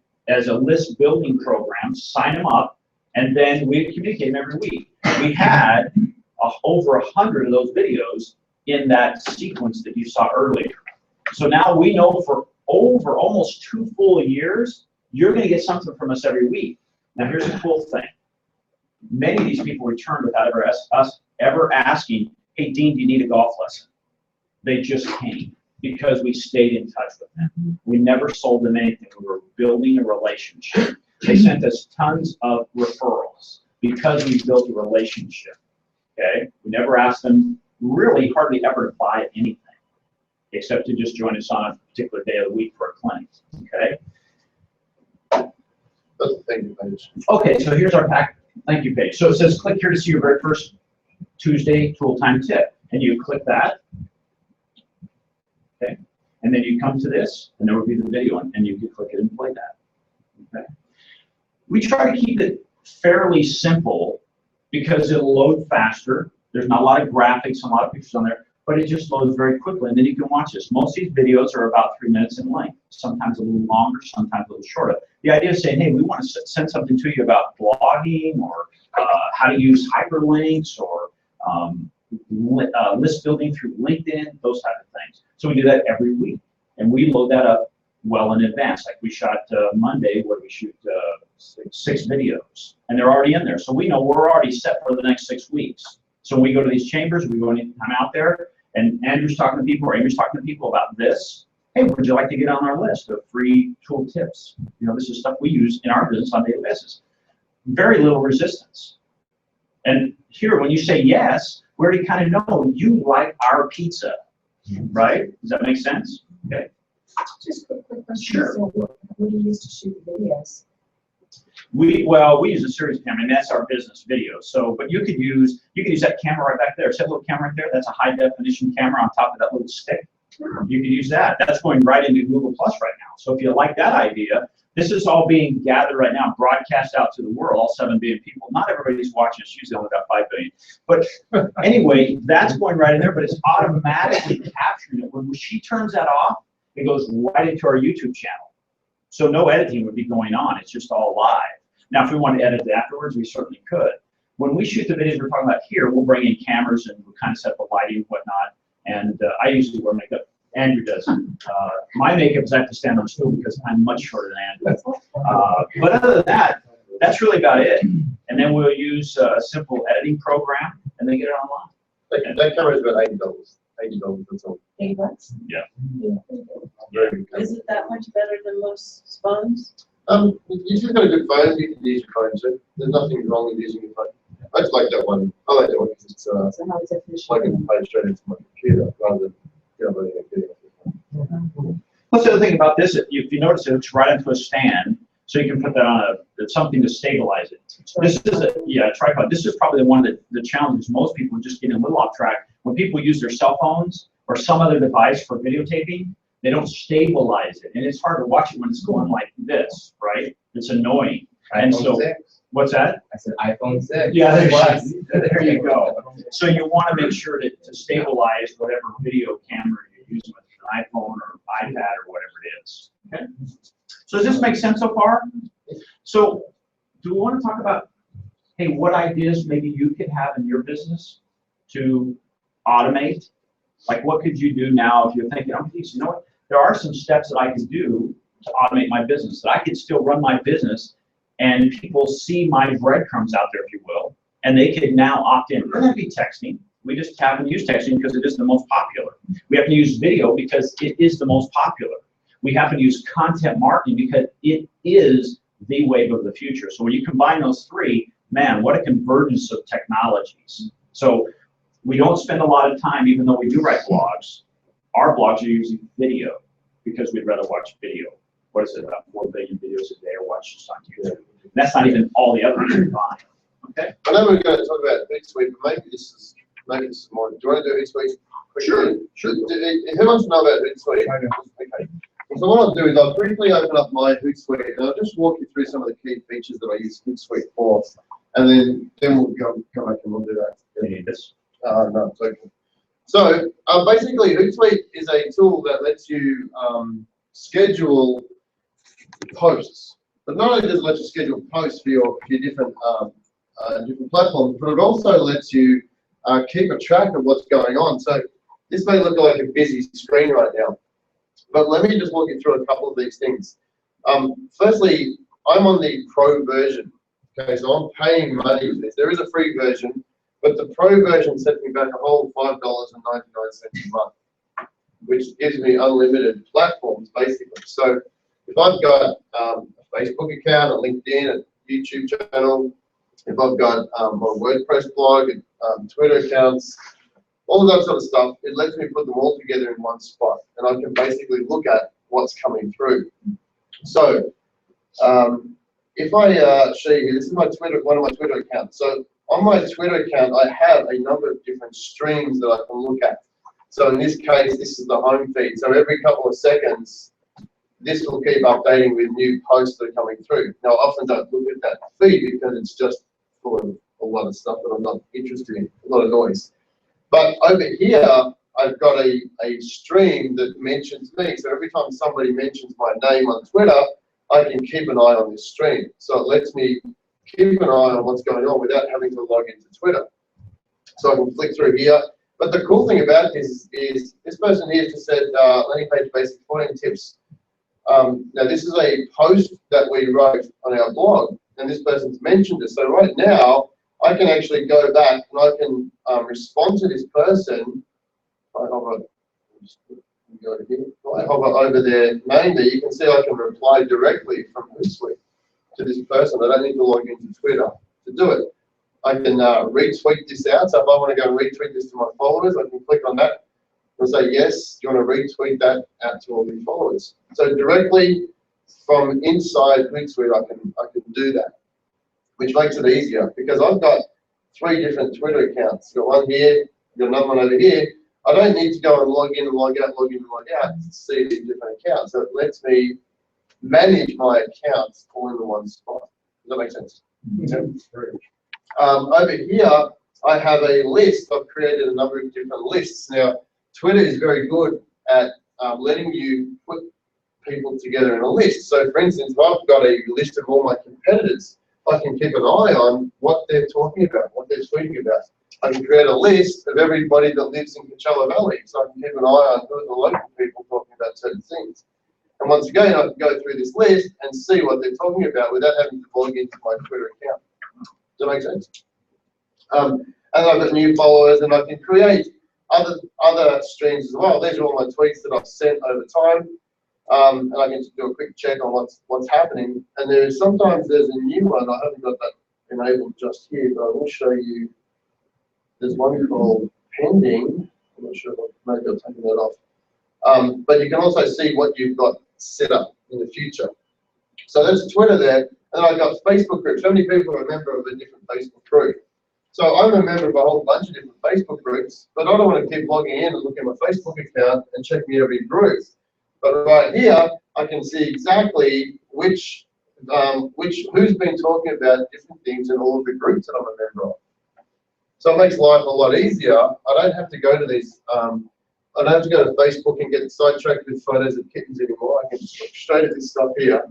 list building program, sign them up, and then we'd communicate them every week. We had over 100 of those videos in that sequence that you saw earlier. So now we know for over almost 2 full years, you're going to get something from us every week. Now here's the cool thing. Many of these people returned without us ever asking, hey, Dean, do you need a golf lesson? They just came. because we stayed in touch with them. We never sold them anything. We were building a relationship. They sent us tons of referrals because we built a relationship. Okay? We never asked them really hardly ever to buy anything, except to just join us on a particular day of the week for a clinic. Okay? That's the thank you page. Okay, so here's our thank you page. So it says click here to see your very first Tuesday tool time tip. And you click that. Okay. And then you come to this, and there will be the video, and you can click it and play that. Okay. We try to keep it fairly simple because it'll load faster. There's not a lot of graphics and a lot of pictures on there, but it just loads very quickly, and then you can watch this. Most of these videos are about 3 minutes in length, sometimes a little longer, sometimes a little shorter. The idea is saying, hey, we want to send something to you about blogging or how to use hyperlinks or list building through LinkedIn, those type of things. So we do that every week, and we load that up well in advance. Like we shot Monday, where we shoot 6 videos, and they're already in there. So we know we're already set for the next 6 weeks. So when we go to these chambers, we go anytime out there, and Andrew's talking to people, or Amy's talking to people about this. Hey, would you like to get on our list of free tool tips? You know, this is stuff we use in our business on a daily basis. Very little resistance. And here, when you say yes, we already kind of know you like our pizza, right? Does that make sense? Okay. Just a quick question. Sure. So what do you use to shoot the videos? We use a series camera, and that's our business video. So, but you could use that camera right back there. See that little camera right there? That's a high definition camera on top of that little stick. You could use that. That's going right into Google Plus right now. So if you like that idea, this is all being gathered right now, broadcast out to the world, all 7 billion people. Not everybody's watching us, usually only about 5 billion. But anyway, that's going right in there, but it's automatically capturing it. When she turns that off, it goes right into our YouTube channel. So no editing would be going on. It's just all live. Now, if we want to edit it afterwards, we certainly could. When we shoot the videos we're talking about here, we'll bring in cameras and we'll kind of set the lighting and whatnot. And I usually wear makeup. Andrew doesn't. My makeup is I have to stand on a stool because I'm much shorter than Andrew. But other than that, that's really about it. And then we'll use a simple editing program and then get it online. That camera is about $80. $80, that's all. $8? Yeah. Very good. Is it that much better than most phones? If you've got a good phone, you can use your phone too. There's nothing wrong with using your phone. I just like that one. I like that one because it's So how is it I can play straight into my computer rather than downloading a video. Plus, the other thing about this, if you notice, it hooks right into a stand, so you can put that on something to stabilize it. This is a tripod. This is probably one of the challenges. Most people are just getting a little off track. When people use their cell phones or some other device for videotaping, they don't stabilize it, and it's hard to watch it when it's going like this, right? It's annoying. And iPhone so, 6. what's that? I said iPhone 6. Yeah, there you go. So you want to make sure to stabilize whatever video camera you're using, with an iPhone or iPad or whatever it is. Okay. So does this make sense so far? So do we want to talk about, hey, what ideas maybe you could have in your business to automate? Like, what could you do now if you're thinking, oh, geez, you know what? There are some steps that I can do to automate my business, that I could still run my business and people see my breadcrumbs out there, if you will, and they could now opt in. It doesn't have to be texting. We just happen to use texting because it is the most popular. We happen to use video because it is the most popular. We happen to use content marketing because it is the wave of the future. So when you combine those three, man, what a convergence of technologies. So we don't spend a lot of time, even though we do write blogs, our blogs are using video because we'd rather watch video. What is it, about 4 billion videos a day are watched just on YouTube? And that's not even all the others combined. Okay? I know we're going to talk about Hootsuite, but maybe this is more. Do you want to do Hootsuite? Sure. Who wants to know about Hootsuite? Okay. So what I'll do is I'll briefly open up my Hootsuite and I'll just walk you through some of the key features that I use Hootsuite for, and then we'll come back and we'll do that. You need this. No, it's okay. So basically, Hootsuite is a tool that lets you schedule posts. But not only does it let you schedule posts for your different different platforms, but it also lets you keep a track of what's going on. So this may look like a busy screen right now, but let me just walk you through a couple of these things. Firstly, I'm on the pro version. Okay, so I'm paying money for this. There is a free version, but the pro version sets me back a whole $5.99 a month. which gives me unlimited platforms basically. So if I've got a Facebook account, a LinkedIn, a YouTube channel, if I've got my WordPress blog, Twitter accounts, all of that sort of stuff, it lets me put them all together in one spot, and I can basically look at what's coming through. So if I show you, this is my Twitter, one of my Twitter accounts. So on my Twitter account, I have a number of different streams that I can look at. So in this case, this is the home feed. So every couple of seconds, this will keep updating with new posts that are coming through. Now, I often don't look at that feed because it's just full of a lot of stuff that I'm not interested in, a lot of noise. But over here, I've got a stream that mentions me. So every time somebody mentions my name on Twitter, I can keep an eye on this stream. So it lets me keep an eye on what's going on without having to log into Twitter. So I can flick through here. But the cool thing about this is this person here just said, landing page basic 14 tips. Now this is a post that we wrote on our blog, and this person's mentioned it. So right now, I can actually go back and I can respond to this person. I hover over their name there. You can see I can reply directly from Hootsuite to this person. I don't need to log into Twitter to do it. I can retweet this out. So if I want to go and retweet this to my followers, I can click on that and say, yes, do you want to retweet that out to all your followers? So directly from inside Hootsuite, I can do that, which makes it easier because I've got 3 different Twitter accounts. I've got one here, I've got another one over here. I don't need to go and log in and log out, log in and log out to see these different accounts. So it lets me manage my accounts all in the one spot. Does that make sense? Over here, I have a list. I've created a number of different lists. Now, Twitter is very good at letting you put people together in a list. So for instance, if I've got a list of all my competitors, I can keep an eye on what they're talking about, what they're tweeting about. I can create a list of everybody that lives in Coachella Valley, so I can keep an eye on who are the local people talking about certain things. And once again, I can go through this list and see what they're talking about without having to log into my Twitter account. Does that make sense? And I've got new followers, and I can create other streams as well. These are all my tweets that I've sent over time. And I can just do a quick check on what's happening. And sometimes there's a new one. I haven't got that enabled just here, but I will show you. There's one called pending. I'm not sure if maybe I've taken that off. But you can also see what you've got set up in the future. So there's Twitter there, and I've got Facebook groups. How many people are a member of a different Facebook group? So I'm a member of a whole bunch of different Facebook groups, but I don't want to keep logging in and looking at my Facebook account and checking every group. But right here, I can see exactly who's been talking about different things in all of the groups that I'm a member of. So it makes life a lot easier. I don't have to go to these, I don't have to go to Facebook and get sidetracked with photos of kittens anymore. I can just look straight at this stuff here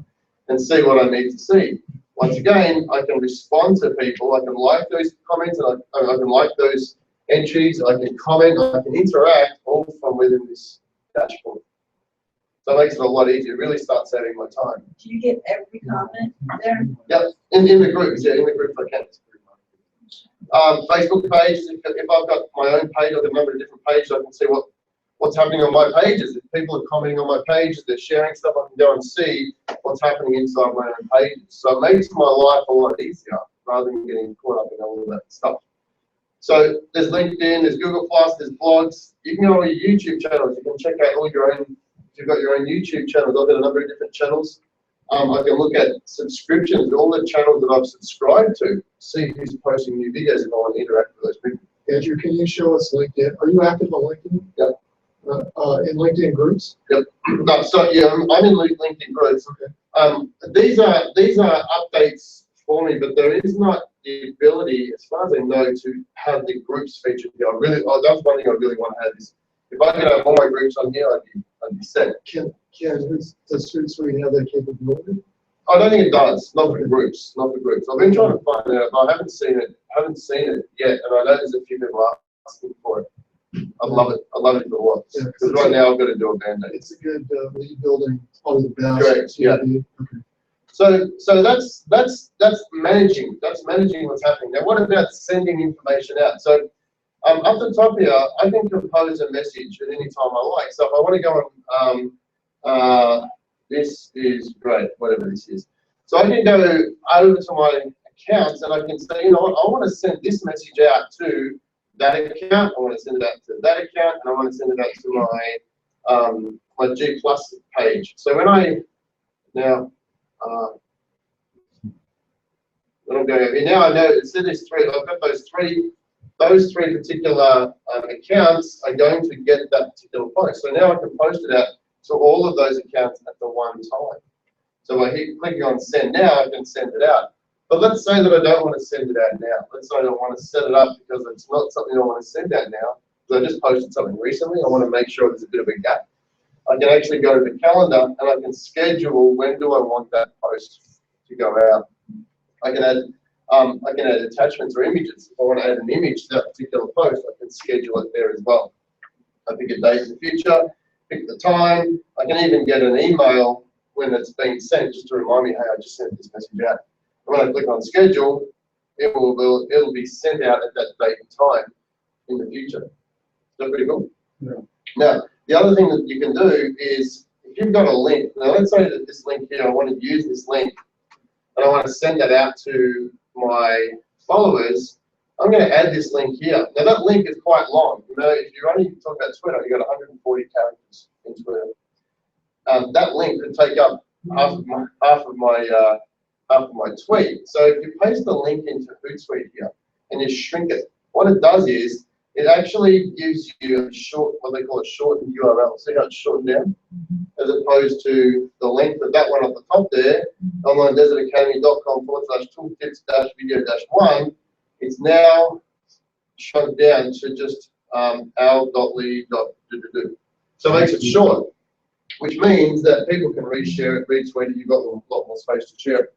and see what I need to see. Once again, I can respond to people. I can like those comments, and I can like those entries. I can comment. I can interact all from within this dashboard. So it makes it a lot easier. It really starts saving my time. Do you get every comment there? Yep, in the groups, yeah, in the groups I can. Facebook page, if I've got my own page, I've got a number of different pages, I can see what's happening on my pages. If people are commenting on my pages, they're sharing stuff, I can go and see what's happening inside my own pages. So it makes my life a lot easier rather than getting caught up in all of that stuff. So there's LinkedIn, there's Google+, there's blogs. You can go on your YouTube channels. You can check out all your own, if you've got your own YouTube channels, I've got a number of different channels. I can look at subscriptions, all the channels that I've subscribed to, see who's posting new videos if I want to interact with those people. Andrew, can you show us LinkedIn? Are you active on LinkedIn? Yep. In LinkedIn groups? Yep. No, so yeah, I'm in LinkedIn groups. Okay. These are updates for me, but there is not the ability, as far as I know, to have the groups featured here. That's one thing I really want to have is if I could have all my groups on here, I'd be set. Does Hootsuite have that capability? I don't think it does. Not for groups. Not for groups. I've been trying to find it out, but I haven't seen it. Yet, and I know there's a few people asking for it. I love it. I love it if it was. Because right now I've got to do a band-aid. It's a good lead building. Probably the best. Correct. Yeah. Okay. So that's managing. That's managing what's happening. Now, what about sending information out? So Up the top here, I can compose a message at any time I like. So if I want to go on, this is great, whatever this is. So I can go over to my accounts and I can say, you know what, I want to send this message out to that account, I want to send it out to that account, and I want to send it out to my G Plus page. So when I now when I'm going over here, now I know instead of there's three, I've got those three particular accounts are going to get that particular post. So now I can post it out to all of those accounts at the one time. So by clicking on send now, I can send it out. But let's say that I don't want to send it out now. Let's say I don't want to set it up because it's not something I want to send out now. Because I just posted something recently. I want to make sure there's a bit of a gap. I can actually go to the calendar and I can schedule when do I want that post to go out. I can add attachments or images. If I want to add an image to that particular post, I can schedule it there as well. I pick a date in the future, pick the time. I can even get an email when it's being sent just to remind me, hey, I just sent this message out. And when I click on schedule, it'll be sent out at that date and time in the future. Is that pretty cool? Yeah. Now, the other thing that you can do is if you've got a link, now let's say that this link here, I want to use this link and I want to send that out to my followers, I'm going to add this link here. Now that link is quite long. You know, if you're only talking about Twitter, you've got 140 characters in Twitter. That link could take up half of my tweet. So if you paste the link into Hootsuite here and you shrink it, what it does is it actually gives you a short, what they call a shortened URL. See how it's shortened down? As opposed to the length of that one at the top there, onlinedesertacademy.com/tooltips-video-1, it's now shrunk down to just al.lee.do. So it makes it short, which means that people can reshare it, retweet it, you've got a lot more space to share it.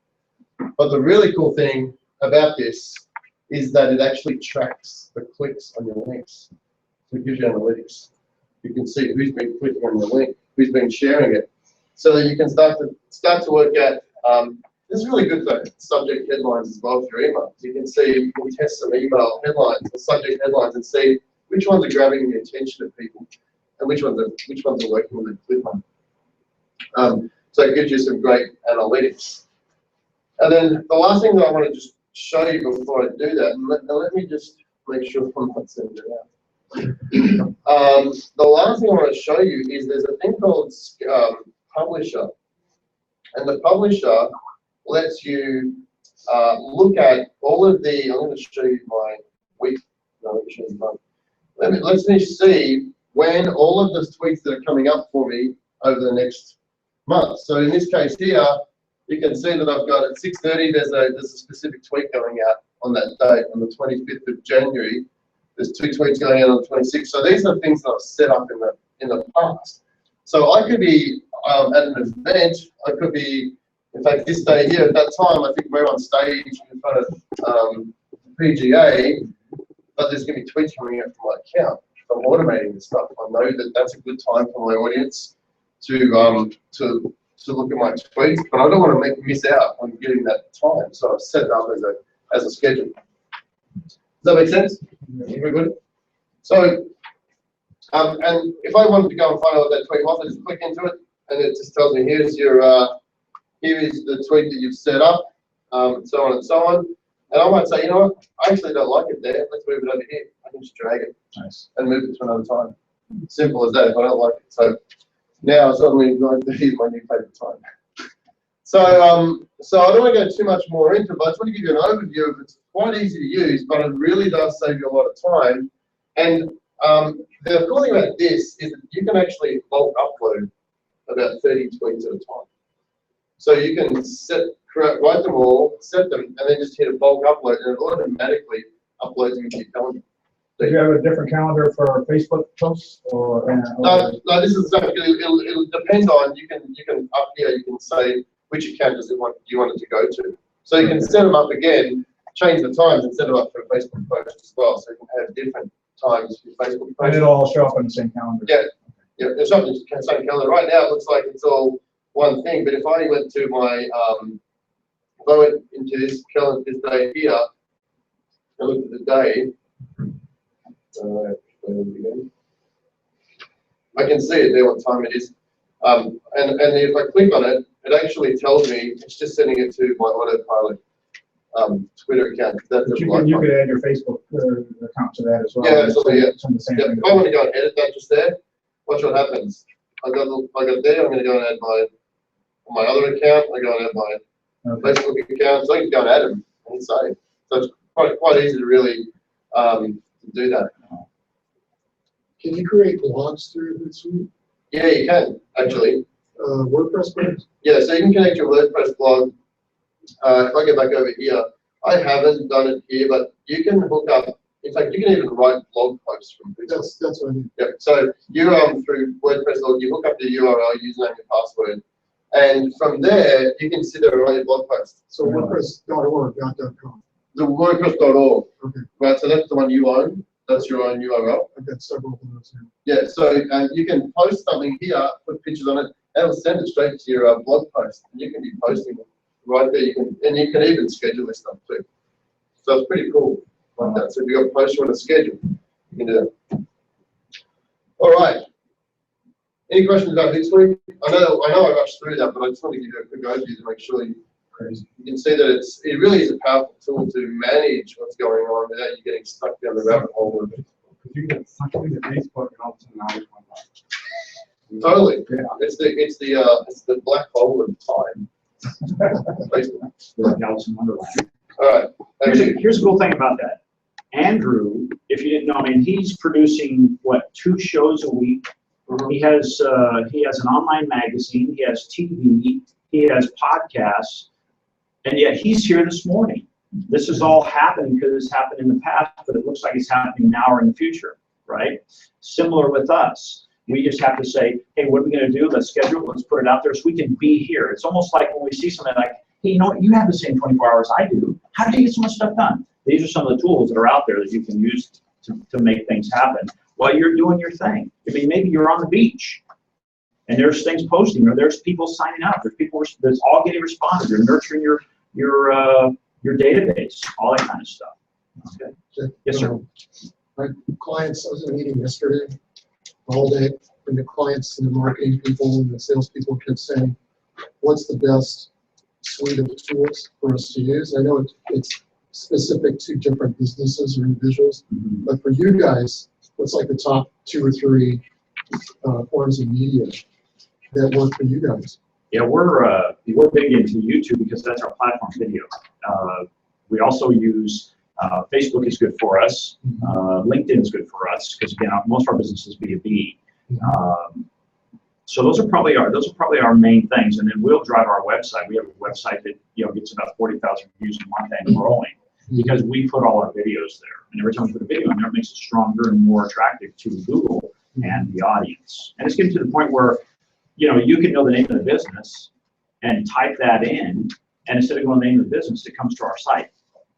But the really cool thing about this is that it actually tracks the clicks on your links. So it gives you analytics. You can see who's been clicking on your link, who's been sharing it. So that you can start to work out, this is really good for subject headlines as well for your emails. You can see, you can test some email headlines or subject headlines and see which ones are grabbing the attention of people and which ones are working with a click on. So it gives you some great analytics. And then the last thing that I want to just show you before I do that, and let me just make sure I'm not sending it out. The last thing I want to show you is there's a thing called Publisher. And the Publisher lets you look at all of the, I'm going to show you my week, no, let me show you mine. Let's see when all of the tweets that are coming up for me over the next month. So in this case here, you can see that I've got at 6:30, there's a specific tweet going out on that date, on the 25th of January. There's 2 tweets going out on the 26th. So these are things that I've set up in the past. So I could be at an event, I could be, in fact, this day here, at that time, I think we're on stage in front of PGA, but there's going to be tweets coming out from my account. If I'm automating this stuff, I know that that's a good time for my audience to look at my tweets, but I don't want to miss out on getting that time. So I've set it up as a schedule. Does that make sense? Very good. So, and if I wanted to go and find out what that tweet was, I just click into it, and it just tells me here is the tweet that you've set up, so on and so on. And I might say, you know what, I actually don't like it there. Let's move it over here. I can just drag it and move it to another time. Simple as that. If I don't like it, so now suddenly here's my new favorite time. So I don't want to go too much more into it, but I just want to give you an overview of it. It's quite easy to use, but it really does save you a lot of time. And the cool thing about this is that you can actually bulk upload about 30 tweets at a time. So you can write them all, set them, and then just hit a bulk upload, and it automatically uploads them into your calendar. Do you have a different calendar for Facebook posts or? No, this is exactly. It'll depend on. You can up here. You can say which account do you want it to go to. So you can set them up again, change the times, and set them up for a Facebook post as well. So you can have different times for Facebook posts. And it'll all show up on the same calendar. Yeah, it'll show up in the same calendar. Right now, it looks like it's all one thing. But if I went to my, if I went into this calendar this day here, and look at the day. I can see it there what time it is. And if I click on it, it actually tells me, it's just sending it to my autopilot Twitter account. That But doesn't you like you mine. could add your Facebook account to that as well. Yeah, absolutely, yeah. It's on the same Yeah, thing. if I want to go and edit that just there, watch what happens. I got there, I'm going to go and add my other account, I go and add my Okay. Facebook account, so I can go and add them and save. So it's quite easy to really do that. Can you create blogs through Hootsuite? Yeah, you can, actually. WordPress blogs? Yeah, so you can connect your WordPress blog. If I go back over here, I haven't done it here, but you can hook up, in fact, you can even write blog posts from Hootsuite. That's what I mean. Yeah, so you through WordPress blog, you hook up the URL, username, and password, and from there you can sit there and write your blog post. So WordPress.org, not .com. The WordPress.org, Okay, right? So that's the one you own. That's your own URL. I've got several of those now. Yeah. So you can post something here, put pictures on it, and it'll send it straight to your blog post, and you can be posting it right there. You can even schedule this stuff too. So it's pretty cool like that. So if you've got a post you want to schedule, you can do that. All right. Any questions about Hootsuite? I know I rushed through that, but I just want to give you a quick overview to make sure you can see that it really is a powerful tool to manage what's going on without you getting stuck down the rabbit hole of it. If you get sucked into Facebook and all of a sudden now it's Totally. Yeah. It's the black hole of time. Facebook. Like Alice in Wonderland. All right. Here's a cool thing about that. Andrew, if you didn't know, I mean, he's producing, what, 2 shows a week? Mhm. He has an online magazine, he has TV, he has podcasts, and yet he's here this morning. This has all happened because it's happened in the past, but it looks like it's happening now or in the future, right? Similar with us. We just have to say, hey, what are we going to do? Let's schedule it. Let's put it out there so we can be here. It's almost like when we see something like, hey, you know what? You have the same 24 hours I do. How did you get so much stuff done? These are some of the tools that are out there that you can use to make things happen while you're doing your thing. I mean, maybe you're on the beach and there's things posting, or there's people signing up. There's people that's all getting responded. You're nurturing your database, all that kind of stuff. Okay. Yes, sir. My clients, I was in a meeting yesterday, all day, and the clients and the marketing people and the salespeople kept saying, what's the best suite of tools for us to use? I know it's specific to different businesses or individuals, but for you guys, what's like the top 2 or 3 forms of media that work for you guys? Yeah, we're big into YouTube because that's our platform video. We also use Facebook is good for us. LinkedIn is good for us because again, most of our business is B2B. So those are probably our main things, and then we'll drive our website. We have a website that gets about 40,000 views a month and growing because we put all our videos there. And every time we put a video in there, it makes it stronger and more attractive to Google and the audience. And it's getting to the point where you can know the name of the business and type that in, and instead of going to the name of the business, it comes to our site.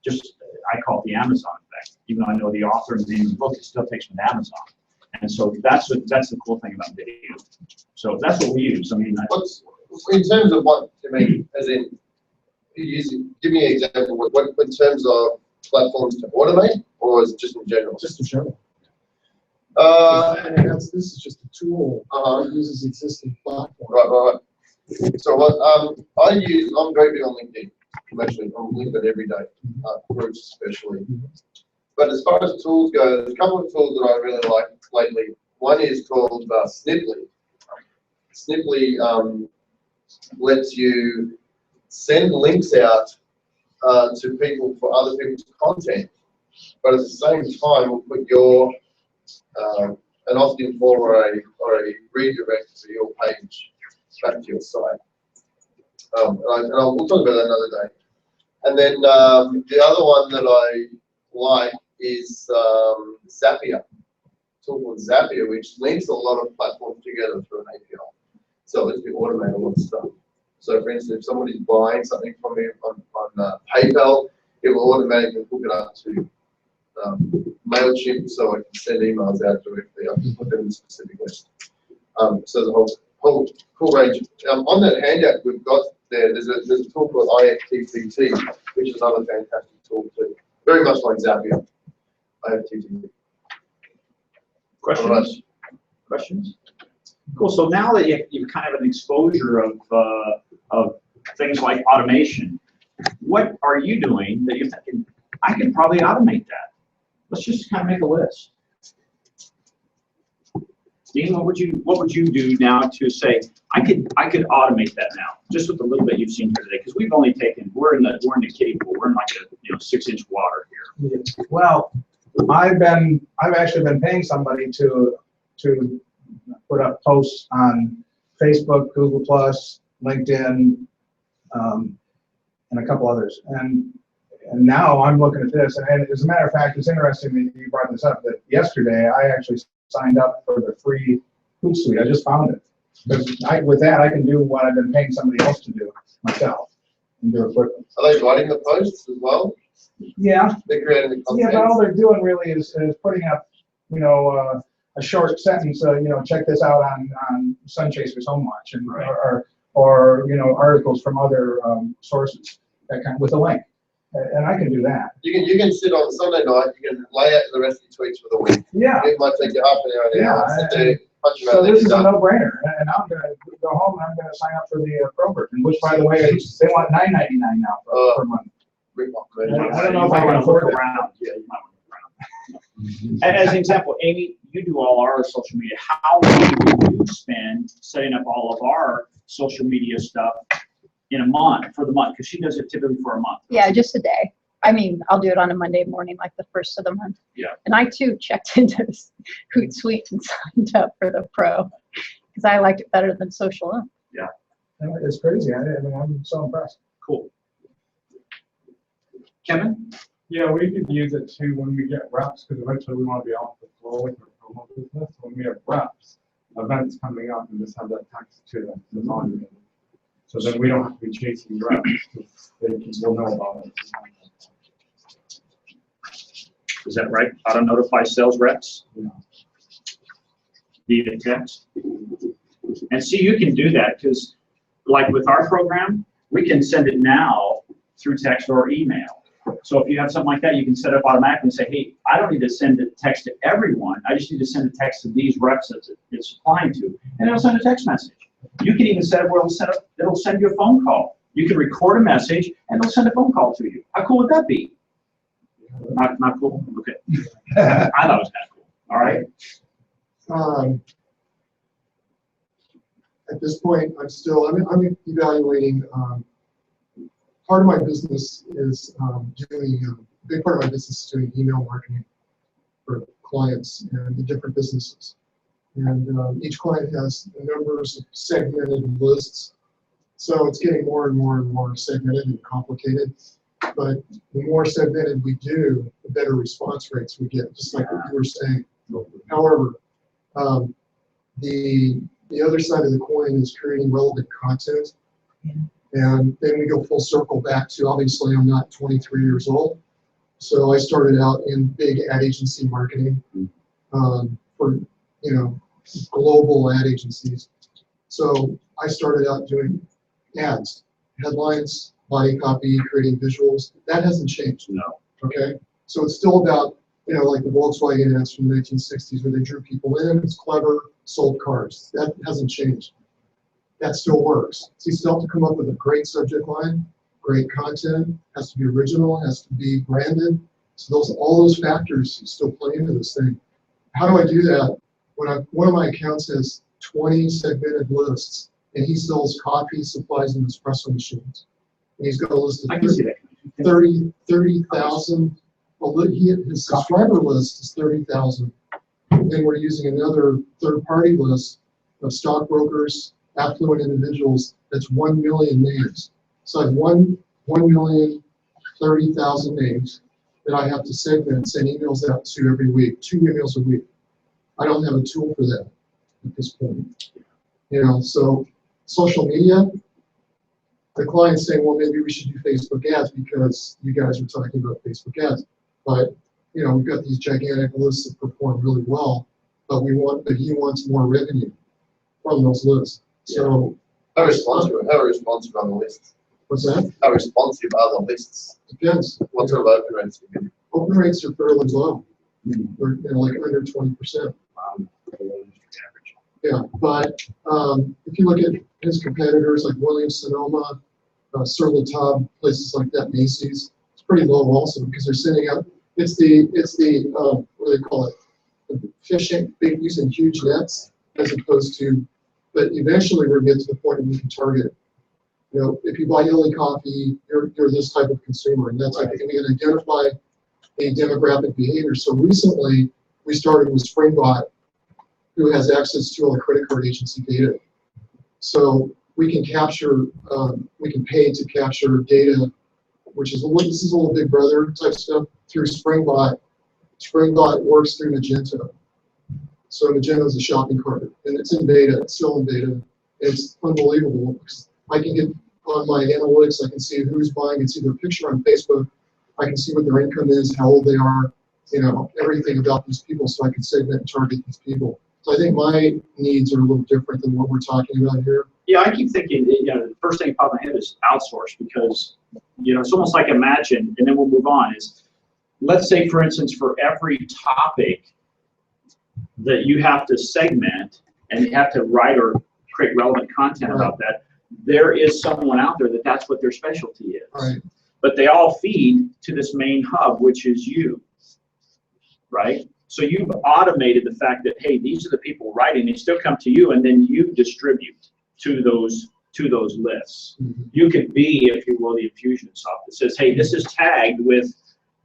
I call it the Amazon effect. Even though I know the author and the name of the book, it still takes me to Amazon. And so that's the cool thing about video. So that's what we use. I mean, What's in terms of what you mean, as in give me an example. What in terms of platforms to automate, or is it just in general? Just in general. This is just a tool that uses existing platforms. Right. So what I'm very big on LinkedIn. I'm actually on LinkedIn every day, groups especially. But as far as tools go, there's a couple of tools that I really like lately. One is called Sniply. Sniply lets you send links out to people for other people's content, but at the same time will put your an opt-in form or a redirect to your page back to your site. We'll talk about that another day. And then the other one that I like is Zapier. A tool called Zapier, which links a lot of platforms together through an API. So it lets me automate a lot of stuff. So for instance, if somebody's buying something from me on PayPal, it will automatically hook it up to MailChimp, so I can send emails out directly. I can put them in a specific list. So the whole cool range. On that handout we've got there's a tool called IFTTT, which is another fantastic tool too. Very much like Zapier. IFTTT. Questions? Questions? Cool, so now that you've kind of an exposure of things like automation, what are you doing that you're thinking, I could probably automate that? Let's just kind of make a list. Dean, what would you do now to say, I could automate that now, just with a little bit you've seen here today, because we've only taken, we're in the kiddie pool, we're in like a 6-inch water here. Well, I've actually been paying somebody to put up posts on Facebook, Google+, LinkedIn, and a couple others. And now I'm looking at this, and as a matter of fact, it's interesting that you brought this up, that yesterday I actually signed up for the free Hootsuite. I just found it. Because with that, I can do what I've been paying somebody else to do myself and do it quickly. Are they writing the posts as well? Yeah. They're creating the content? Yeah, but all they're doing really is putting up, a short sentence, check this out on Sun Chaser's Home Watch, and or articles from other sources, that kind with a link, and I can do that. You can sit on Sunday night. You can lay out the rest of your tweets for the week. Yeah. It might take you half an hour. Sit there, punch them out, So then this is you're a done. no-brainer, and I'm going to go home and I'm going to sign up for the pro version, which, by the way, they want $9.99 now per month. Rip off, I man. don't know You if might I can want to afford look that. around. Yeah, you might want to look around. As an example, Amy, you do all our social media. How much do you spend setting up all of our social media stuff in a month, for the month? Because she does it typically for a month. Yeah, just a day. I mean, I'll do it on a Monday morning, like the first of the month. Yeah. And I too checked into Hootsuite and signed up for the pro because I liked it better than Social Own. Yeah. It's crazy. I mean, I'm so impressed. Cool. Kevin? Yeah, we could use it too when we get reps, because eventually we want to be off the floor with our promo business. When we have reps, events coming up, and just have that text to them, that's automated. So then we don't have to be chasing reps, we'll know about it. Is that right? Auto notify sales reps Yeah. via text. And see, you can do that because, like with our program, we can send it now through text or email. So if you have something like that, you can set up automatically and say, hey, I don't need to send a text to everyone. I just need to send a text to these reps that it's applying to, and it'll send a text message. You can even set it where it'll send you a phone call. You can record a message and it'll send a phone call to you. How cool would that be? Not cool? Okay. I thought it was kind of cool. All right. At this point, I'm evaluating, part of my business is a big part of my business is doing email marketing for clients and the different businesses. And each client has numbers of segmented lists. So it's getting more and more and more segmented and complicated. But the more segmented we do, the better response rates we get, just like what you were saying. However, the other side of the coin is creating relevant content. And then we go full circle back to, obviously, I'm not 23 years old. So I started out in big ad agency marketing for, global ad agencies. So I started out doing ads, headlines, body copy, creating visuals. That hasn't changed. No. Okay. So it's still about, like the Volkswagen ads from the 1960s where they drew people in, it's clever, sold cars. That hasn't changed. That still works. So you still have to come up with a great subject line, great content, has to be original, has to be branded. So all those factors still play into this thing. How do I do that? When one of my accounts has 20 segmented lists, and he sells coffee, supplies, and espresso machines. And he's got a list I of can see that. 30,000. Well, his subscriber list is 30,000. Then we're using another third-party list of stockbrokers, affluent individuals. That's 1 million names. So I have 1,030,000 names that I have to segment and send emails out to every week, 2 emails a week. I don't have a tool for that at this point. So social media, the client's saying, well, maybe we should do Facebook ads because you guys are talking about Facebook ads. But, we've got these gigantic lists that perform really well, but he wants more revenue from those lists. So How responsive are the lists? what's that? How responsive are the lists? Depends. What sort of open rates do you get? Open rates are fairly low. They're like under 20%. Yeah, but if you look at his competitors like Williams-Sonoma, Sur La Table, places like that, Macy's, it's pretty low also because they're sending out. It's the what do they call it? The fishing, big using huge nets as opposed to. But eventually we're going to get to the point where we can target. You know, if you buy Illy coffee, you're this type of consumer, and that's like we can identify a demographic behavior. So recently we started with Springbot, who has access to all the credit card agency data. So we can capture, we can pay to capture data, which is this is a little Big Brother type stuff through Springbot. Springbot works through Magento. So Magento is a shopping cart, and it's in beta. It's still in beta. It's unbelievable because I can get on my analytics. I can see who's buying. I can see their picture on Facebook. I can see what their income is, how old they are, you know, everything about these people, so I can segment and target these people. So I think my needs are a little different than what we're talking about here. Yeah, I keep thinking, you know, the first thing that popped in my head is outsource because, you know, it's almost like imagine, and then we'll move on, is let's say, for instance, for every topic that you have to segment and you have to write or create relevant content about that, there is someone out there that's what their specialty is. Right. But they all feed to this main hub, which is you, right? So you've automated the fact that, hey, these are the people writing, they still come to you, and then you distribute to those lists. Mm-hmm. You could be, if you will, the Infusionsoft that says, hey, this is tagged with,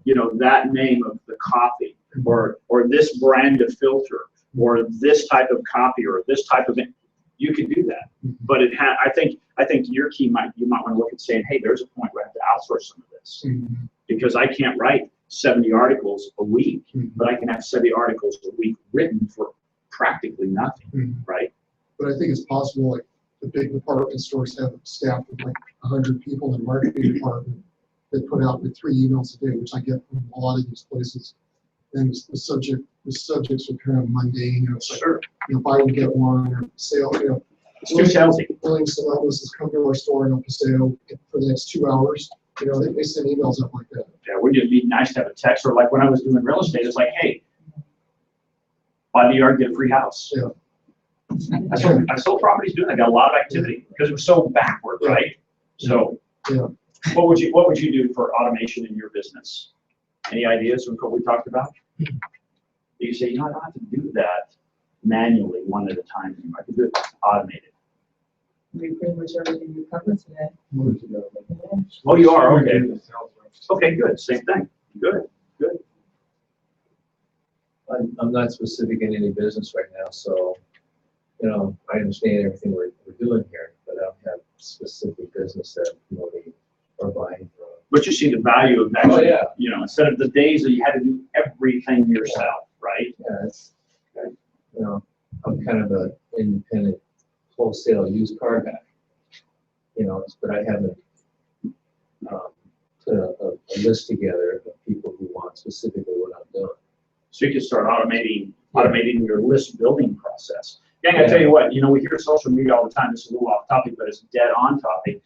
you know, that name of the coffee, or this brand of filter, or this type of copy, or this type of, you can do that. But I think your key you might want to look at saying, hey, there's a point where I have to outsource some of this because I can't write 70 articles a week, but I can have 70 articles a week written for practically nothing, right? But I think it's possible, like the big department stores have staff of like 100 people in the marketing department that put out like 3 emails a day, which I get from a lot of these places. And the subjects are kind of mundane, you know, it's like, you know, buy one, get one, or sale, you know. It's too salesy. Williams-Sonoma has come to our store in El Paseo for the next 2 hours. You know, they send emails up like that. Yeah, wouldn't it be nice to have a text, or like when I was doing real estate, it's like, hey, buy the yard, get a free house. Yeah. I sold properties doing that. I got a lot of activity because it was so backward, right? So, what would you do for automation in your business? Any ideas from what we talked about? You say, you know, I don't have to do that manually one at a time anymore. I can do it automated. We pretty much everything you covered today. Oh, you are? Okay. Okay, good. Same thing. Good. I'm not specific in any business right now, so, you know, I understand everything we're doing here, but I don't have specific business that, you know, they are buying from. But you see the value of actually, you know, instead of the days that you had to do everything yourself, right? Yeah, it's, you know, I'm kind of an independent wholesale used car guy, you know, but I haven't put a list together of people who want specifically what I'm doing. So you can start automating your list building process. Gang, I tell you what, you know, we hear social media all the time. This is a little off topic, but it's dead on topic.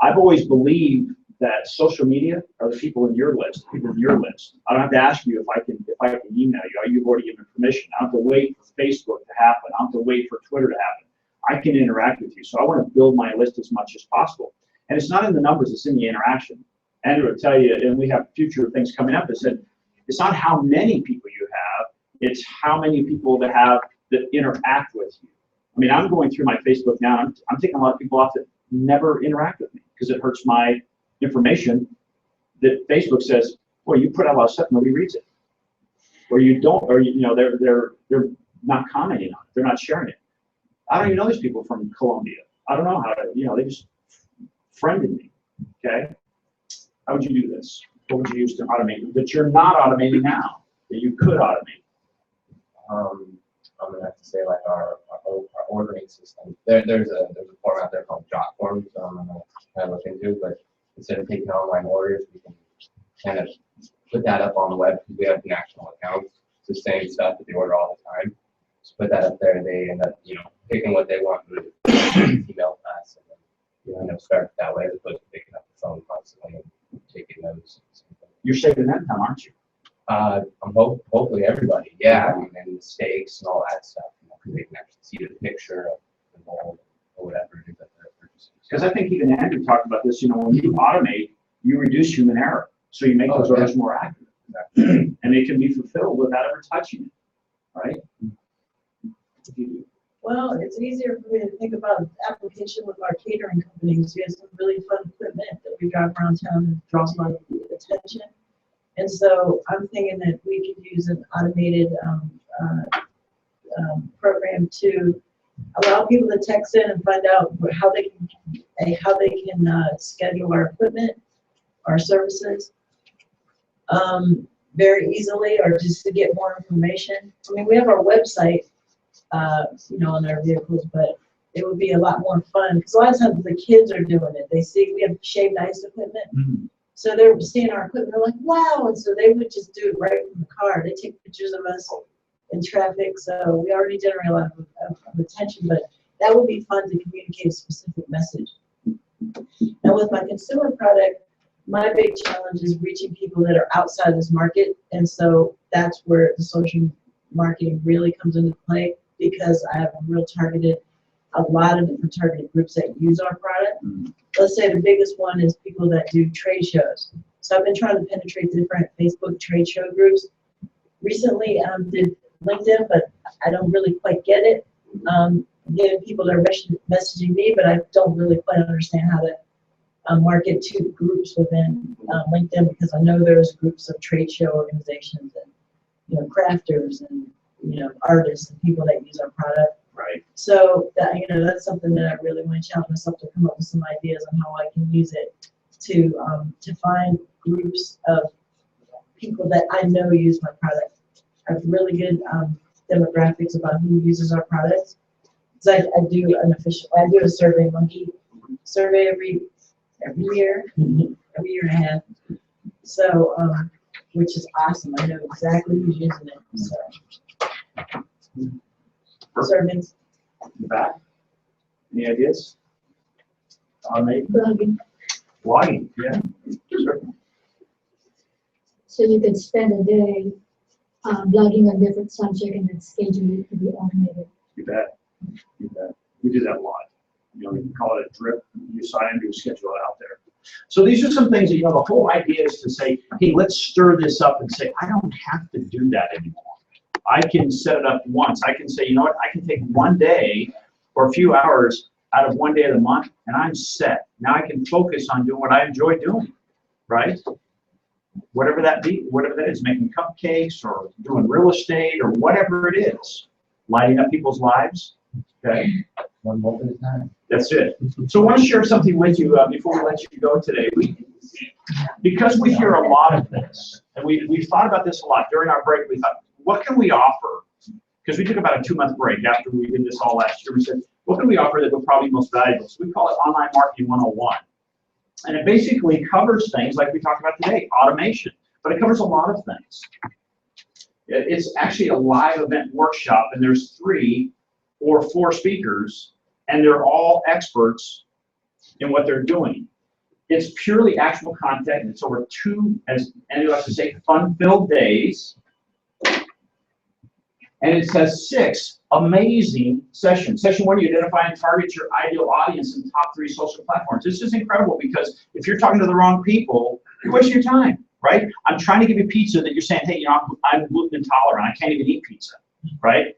I've always believed that social media are the people in your list, I don't have to ask you if I can email you. You've already given permission. I don't have to wait for Facebook to happen. I don't have to wait for Twitter to happen. I can interact with you. So I want to build my list as much as possible. And it's not in the numbers, it's in the interaction. Andrew will tell you, and we have future things coming up that said, it's not how many people you have, it's how many people that interact with you. I mean, I'm going through my Facebook now, I'm taking a lot of people off that never interact with me because it hurts my information that Facebook says, well, you put out a lot of stuff, nobody reads it. Or you don't, or you know, they're not commenting on it, they're not sharing it. I don't even know these people from Colombia. I don't know how to, you know, they just friended me, okay? How would you do this? What would you use to automate that you're not automating now, that you could automate? I'm gonna have to say like our ordering system. There's a form out there called Jot Forms. I'm gonna kind of look into, but instead of taking online orders, we can kind of put that up on the web because we have national accounts. It's the same stuff that they order all the time. Just put that up there. They end up, you know, picking what they want to email us, and then, you know, end up starting that way as opposed to picking up the phone constantly and taking notes. You're saving that time, aren't you? I'm hopefully everybody, yeah, I mean, and mistakes and all that stuff, you know, 'cause they can actually see the picture of the mold or whatever it is that they're purchasing. Because I think even Andrew talked about this, you know, when you automate, you reduce human error. So you make Oh, those yeah. orders more accurate. And they can be fulfilled without ever touching it, right? Well, it's easier for me to think about an application with our catering companies. We have some really fun equipment that we drive around town and draws a lot of attention. And so I'm thinking that we could use an automated program to allow people to text in and find out how they can schedule our equipment, our services, very easily, or just to get more information. I mean, we have our website, you know, on our vehicles, but it would be a lot more fun because a lot of times the kids are doing it. They see we have shaved ice equipment, so they're seeing our equipment. They're like, "Wow!" And so they would just do it right from the car. They take pictures of us in traffic, so we already generate a lot of attention. But that would be fun to communicate a specific message. Now, with my consumer product, my big challenge is reaching people that are outside this market, and so that's where the social marketing really comes into play, because I have a lot of different targeted groups that use our product. Let's say the biggest one is people that do trade shows. So I've been trying to penetrate the different Facebook trade show groups. Recently, did LinkedIn, but I don't really quite get it. Getting people that are messaging me, but I don't really quite understand how to market to groups within LinkedIn, because I know there's groups of trade show organizations and, you know, crafters and, you know, artists and people that use our product. Right. So that, you know, that's something that I really want to challenge myself to come up with some ideas on how I can use it to find groups of people that I know use my product. I have really good demographics about who uses our products. So I do a survey monkey survey every year and a half. So, which is awesome. I know exactly who's using it. So, surveys. Back. Any ideas? Automate. Blogging. Blogging, yeah. Sure. So you could spend a day blogging on different subject and then schedule it to be automated. You bet. You bet. We do that a lot. You know, we can call it a drip. You sign into a schedule out there. So these are some things that, you know, the whole idea is to say, hey, let's stir this up and say, I don't have to do that anymore. I can set it up once. I can say, you know what, I can take one day or a few hours out of one day of the month and I'm set. Now I can focus on doing what I enjoy doing, right? Whatever that is, making cupcakes or doing real estate or whatever it is, lighting up people's lives, okay? One moment at a time. That's it. So I want to share something with you before we let you go today. Because we hear a lot of this, and we've thought about this a lot. During our break, we thought, what can we offer? Because we took about a 2-month break after we did this all last year. We said, what can we offer that will probably be most valuable? So we call it Online Marketing 101. And it basically covers things like we talked about today, automation. But it covers a lot of things. It's actually a live event workshop, and there's 3 or 4 speakers, and they're all experts in what they're doing. It's purely actual content, and it's over 2, as Andy likes to say, fun-filled days. And it says 6 amazing sessions. Session 1, you identify and target your ideal audience in the top 3 social platforms. This is incredible, because if you're talking to the wrong people, you're wasting your time, right? I'm trying to give you pizza that you're saying, hey, you know, I'm gluten intolerant. I can't even eat pizza, right?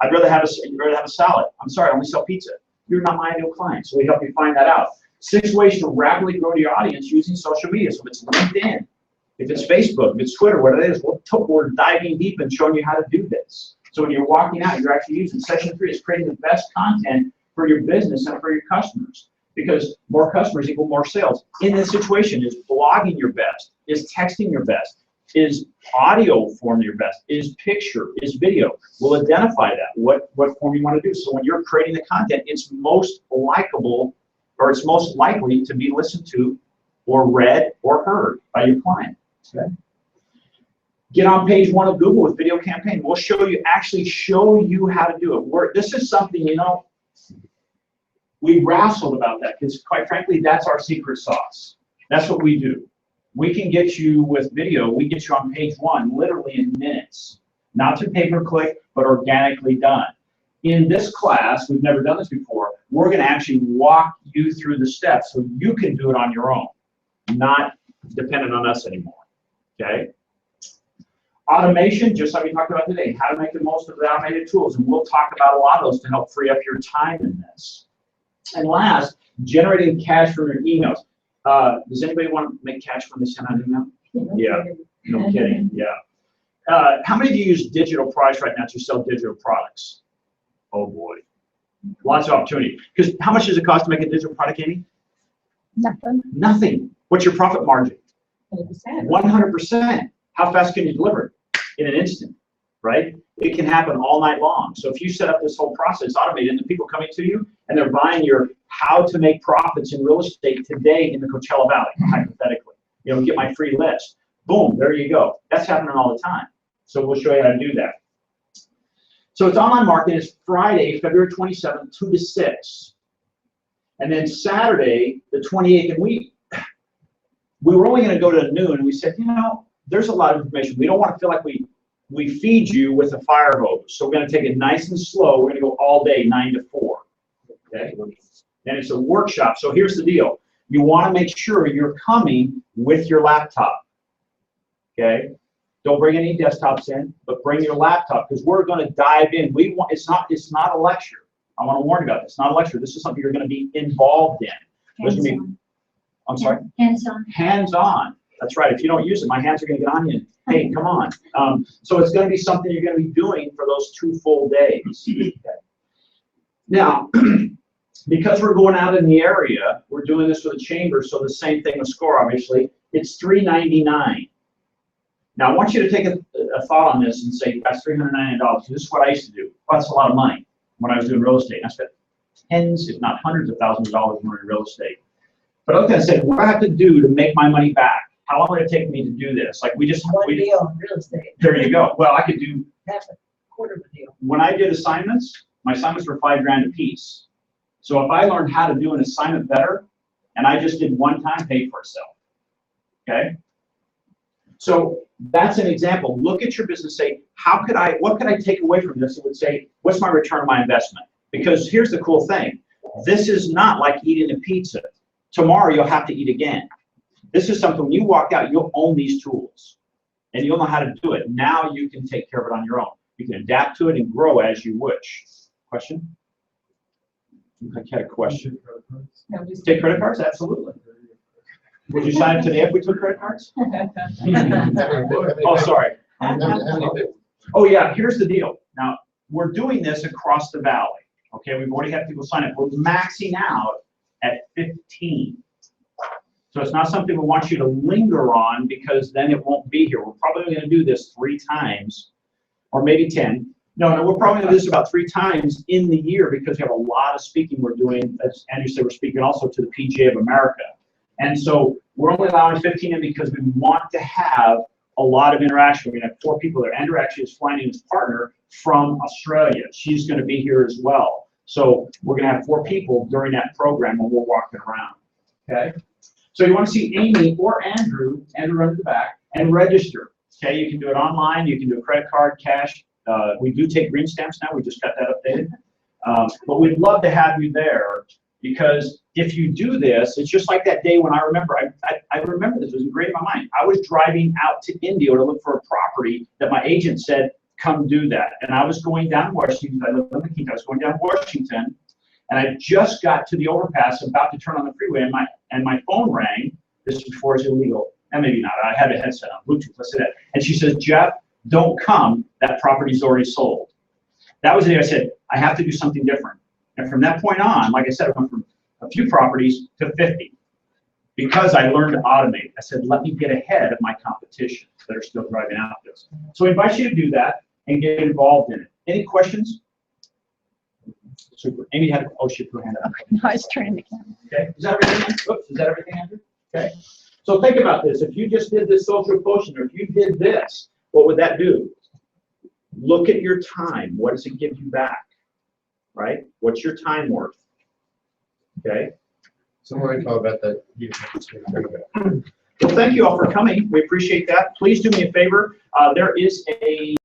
I'd rather have a salad. I'm sorry, I only sell pizza. You're not my ideal client, so we help you find that out. 6 ways to rapidly grow your audience using social media. So if it's LinkedIn, if it's Facebook, if it's Twitter, what it is, we're diving deep and showing you how to do this. So when you're walking out, you're actually using. Session 3 is creating the best content for your business and for your customers, because more customers equal more sales. In this situation, is blogging your best? Is texting your best? Is audio form your best? Is picture? Is video? We'll identify that, what form you want to do. So when you're creating the content, it's most likable, or it's most likely to be listened to or read or heard by your client. Okay? Get on page 1 of Google with video campaign. We'll actually show you how to do it. This is something, you know, we wrestled about that, because quite frankly, that's our secret sauce. That's what we do. We can get you with video, we get you on page 1 literally in minutes. Not through pay-per-click, but organically done. in this class, we've never done this before, we're gonna actually walk you through the steps so you can do it on your own, not dependent on us anymore, okay? Automation, just like we talked about today, how to make the most of the automated tools, and we'll talk about a lot of those to help free up your time in this. And last, generating cash from your emails. Does anybody want to make cash when they send out an email? Yeah, no kidding, yeah. How many of you use digital price right now to sell digital products? Oh boy, lots of opportunity. Because how much does it cost to make a digital product, Amy? Nothing. Nothing. What's your profit margin? 100%. 100%. How fast can you deliver it? In an instant, right? It can happen all night long. So if you set up this whole process automated, and the people coming to you and they're buying your how to make profits in real estate today in the Coachella Valley, hypothetically, you know, get my free list. Boom, there you go. That's happening all the time. So we'll show you how to do that. So it's online marketing. It's Friday, February 27th, 2 to 6. And then Saturday, the 28th, and we were only going to go to noon, and we said, you know, there's a lot of information. We don't want to feel like we feed you with a fire hose. So we're going to take it nice and slow. We're going to go all day, 9 to 4. Okay? And it's a workshop. So here's the deal. You want to make sure you're coming with your laptop. Okay? Don't bring any desktops in, but bring your laptop because we're going to dive in. It's not a lecture. I want to warn you about this. It's not a lecture. This is something you're going to be involved in. Hands-on. I'm sorry? Hands-on. Hands-on. That's right. If you don't use it, my hands are going to get on you. Hey, come on. So it's going to be something you're going to be doing for those 2 full days. Okay. Now, because we're going out in the area, we're doing this with the chamber, so the same thing with SCORE, obviously. It's $399. Now, I want you to take a thought on this and say, that's $399. This is what I used to do. Well, that's a lot of money when I was doing real estate. I spent tens, if not hundreds of thousands of dollars more in real estate. But I was going to say, what do I have to do to make my money back? How long would it take me to do this? Like we just One deal in real estate. There you go. Well, I could do Half a quarter of a deal. when I did assignments. My assignments were $5,000 a piece. So if I learned how to do an assignment better, and I just did one time, paid for itself. Okay. So that's an example. Look at your business. Say, what could I take away from this? It would say, what's my return on my investment? Because here's the cool thing. This is not like eating a pizza. Tomorrow you'll have to eat again. This is something when you walk out, you'll own these tools and you'll know how to do it. Now you can take care of it on your own. You can adapt to it and grow as you wish. Question? I had a question. No, just- Take credit cards? Absolutely. Would you sign up today if we took credit cards? Oh, sorry. Oh, yeah, here's the deal. Now, we're doing this across the valley. Okay, we've already had people sign up. We're maxing out at 15. So it's not something we want you to linger on because then it won't be here. We're probably going to do this 3 times or maybe 10. No, we're probably going to do this about 3 times in the year because we have a lot of speaking we're doing. As Andrew said, we're speaking also to the PGA of America. And so we're only allowing 15 in because we want to have a lot of interaction. We're going to have 4 people there. Andrew actually is flying in his partner from Australia. She's going to be here as well. So we're going to have 4 people during that program when we're walking around. Okay? So you want to see Amy or Andrew run to the back, and register. Okay? You can do it online. You can do a credit card, cash. We do take green stamps now. We just got that updated. But we'd love to have you there because if you do this, it's just like that day when I remember this. It was ingrained in my mind. I was driving out to India to look for a property that my agent said, come do that. And I was going down Washington. I live in McCauley. I was going down Washington, and I just got to the overpass, about to turn on the freeway, and my phone rang. This was before it's illegal, and maybe not. I had a headset on, Bluetooth. Let's say that. And she says, Jeff, don't come. That property's already sold. That was the day I said, I have to do something different. And from that point on, like I said, I went from a few properties to 50 because I learned to automate. I said, let me get ahead of my competition that are still driving out this. So I invite you to do that and get involved in it. Any questions? Super. Amy had, she put her hand up. No, I was turning the camera. Okay. Is that everything? Oops, is that everything, Andrew? Okay. So think about this. If you just did this social quotient, or if you did this, what would that do? Look at your time. What does it give you back? Right? What's your time worth? Okay. Somewhere I talk about that. Well, thank you all for coming. We appreciate that. Please do me a favor. There is a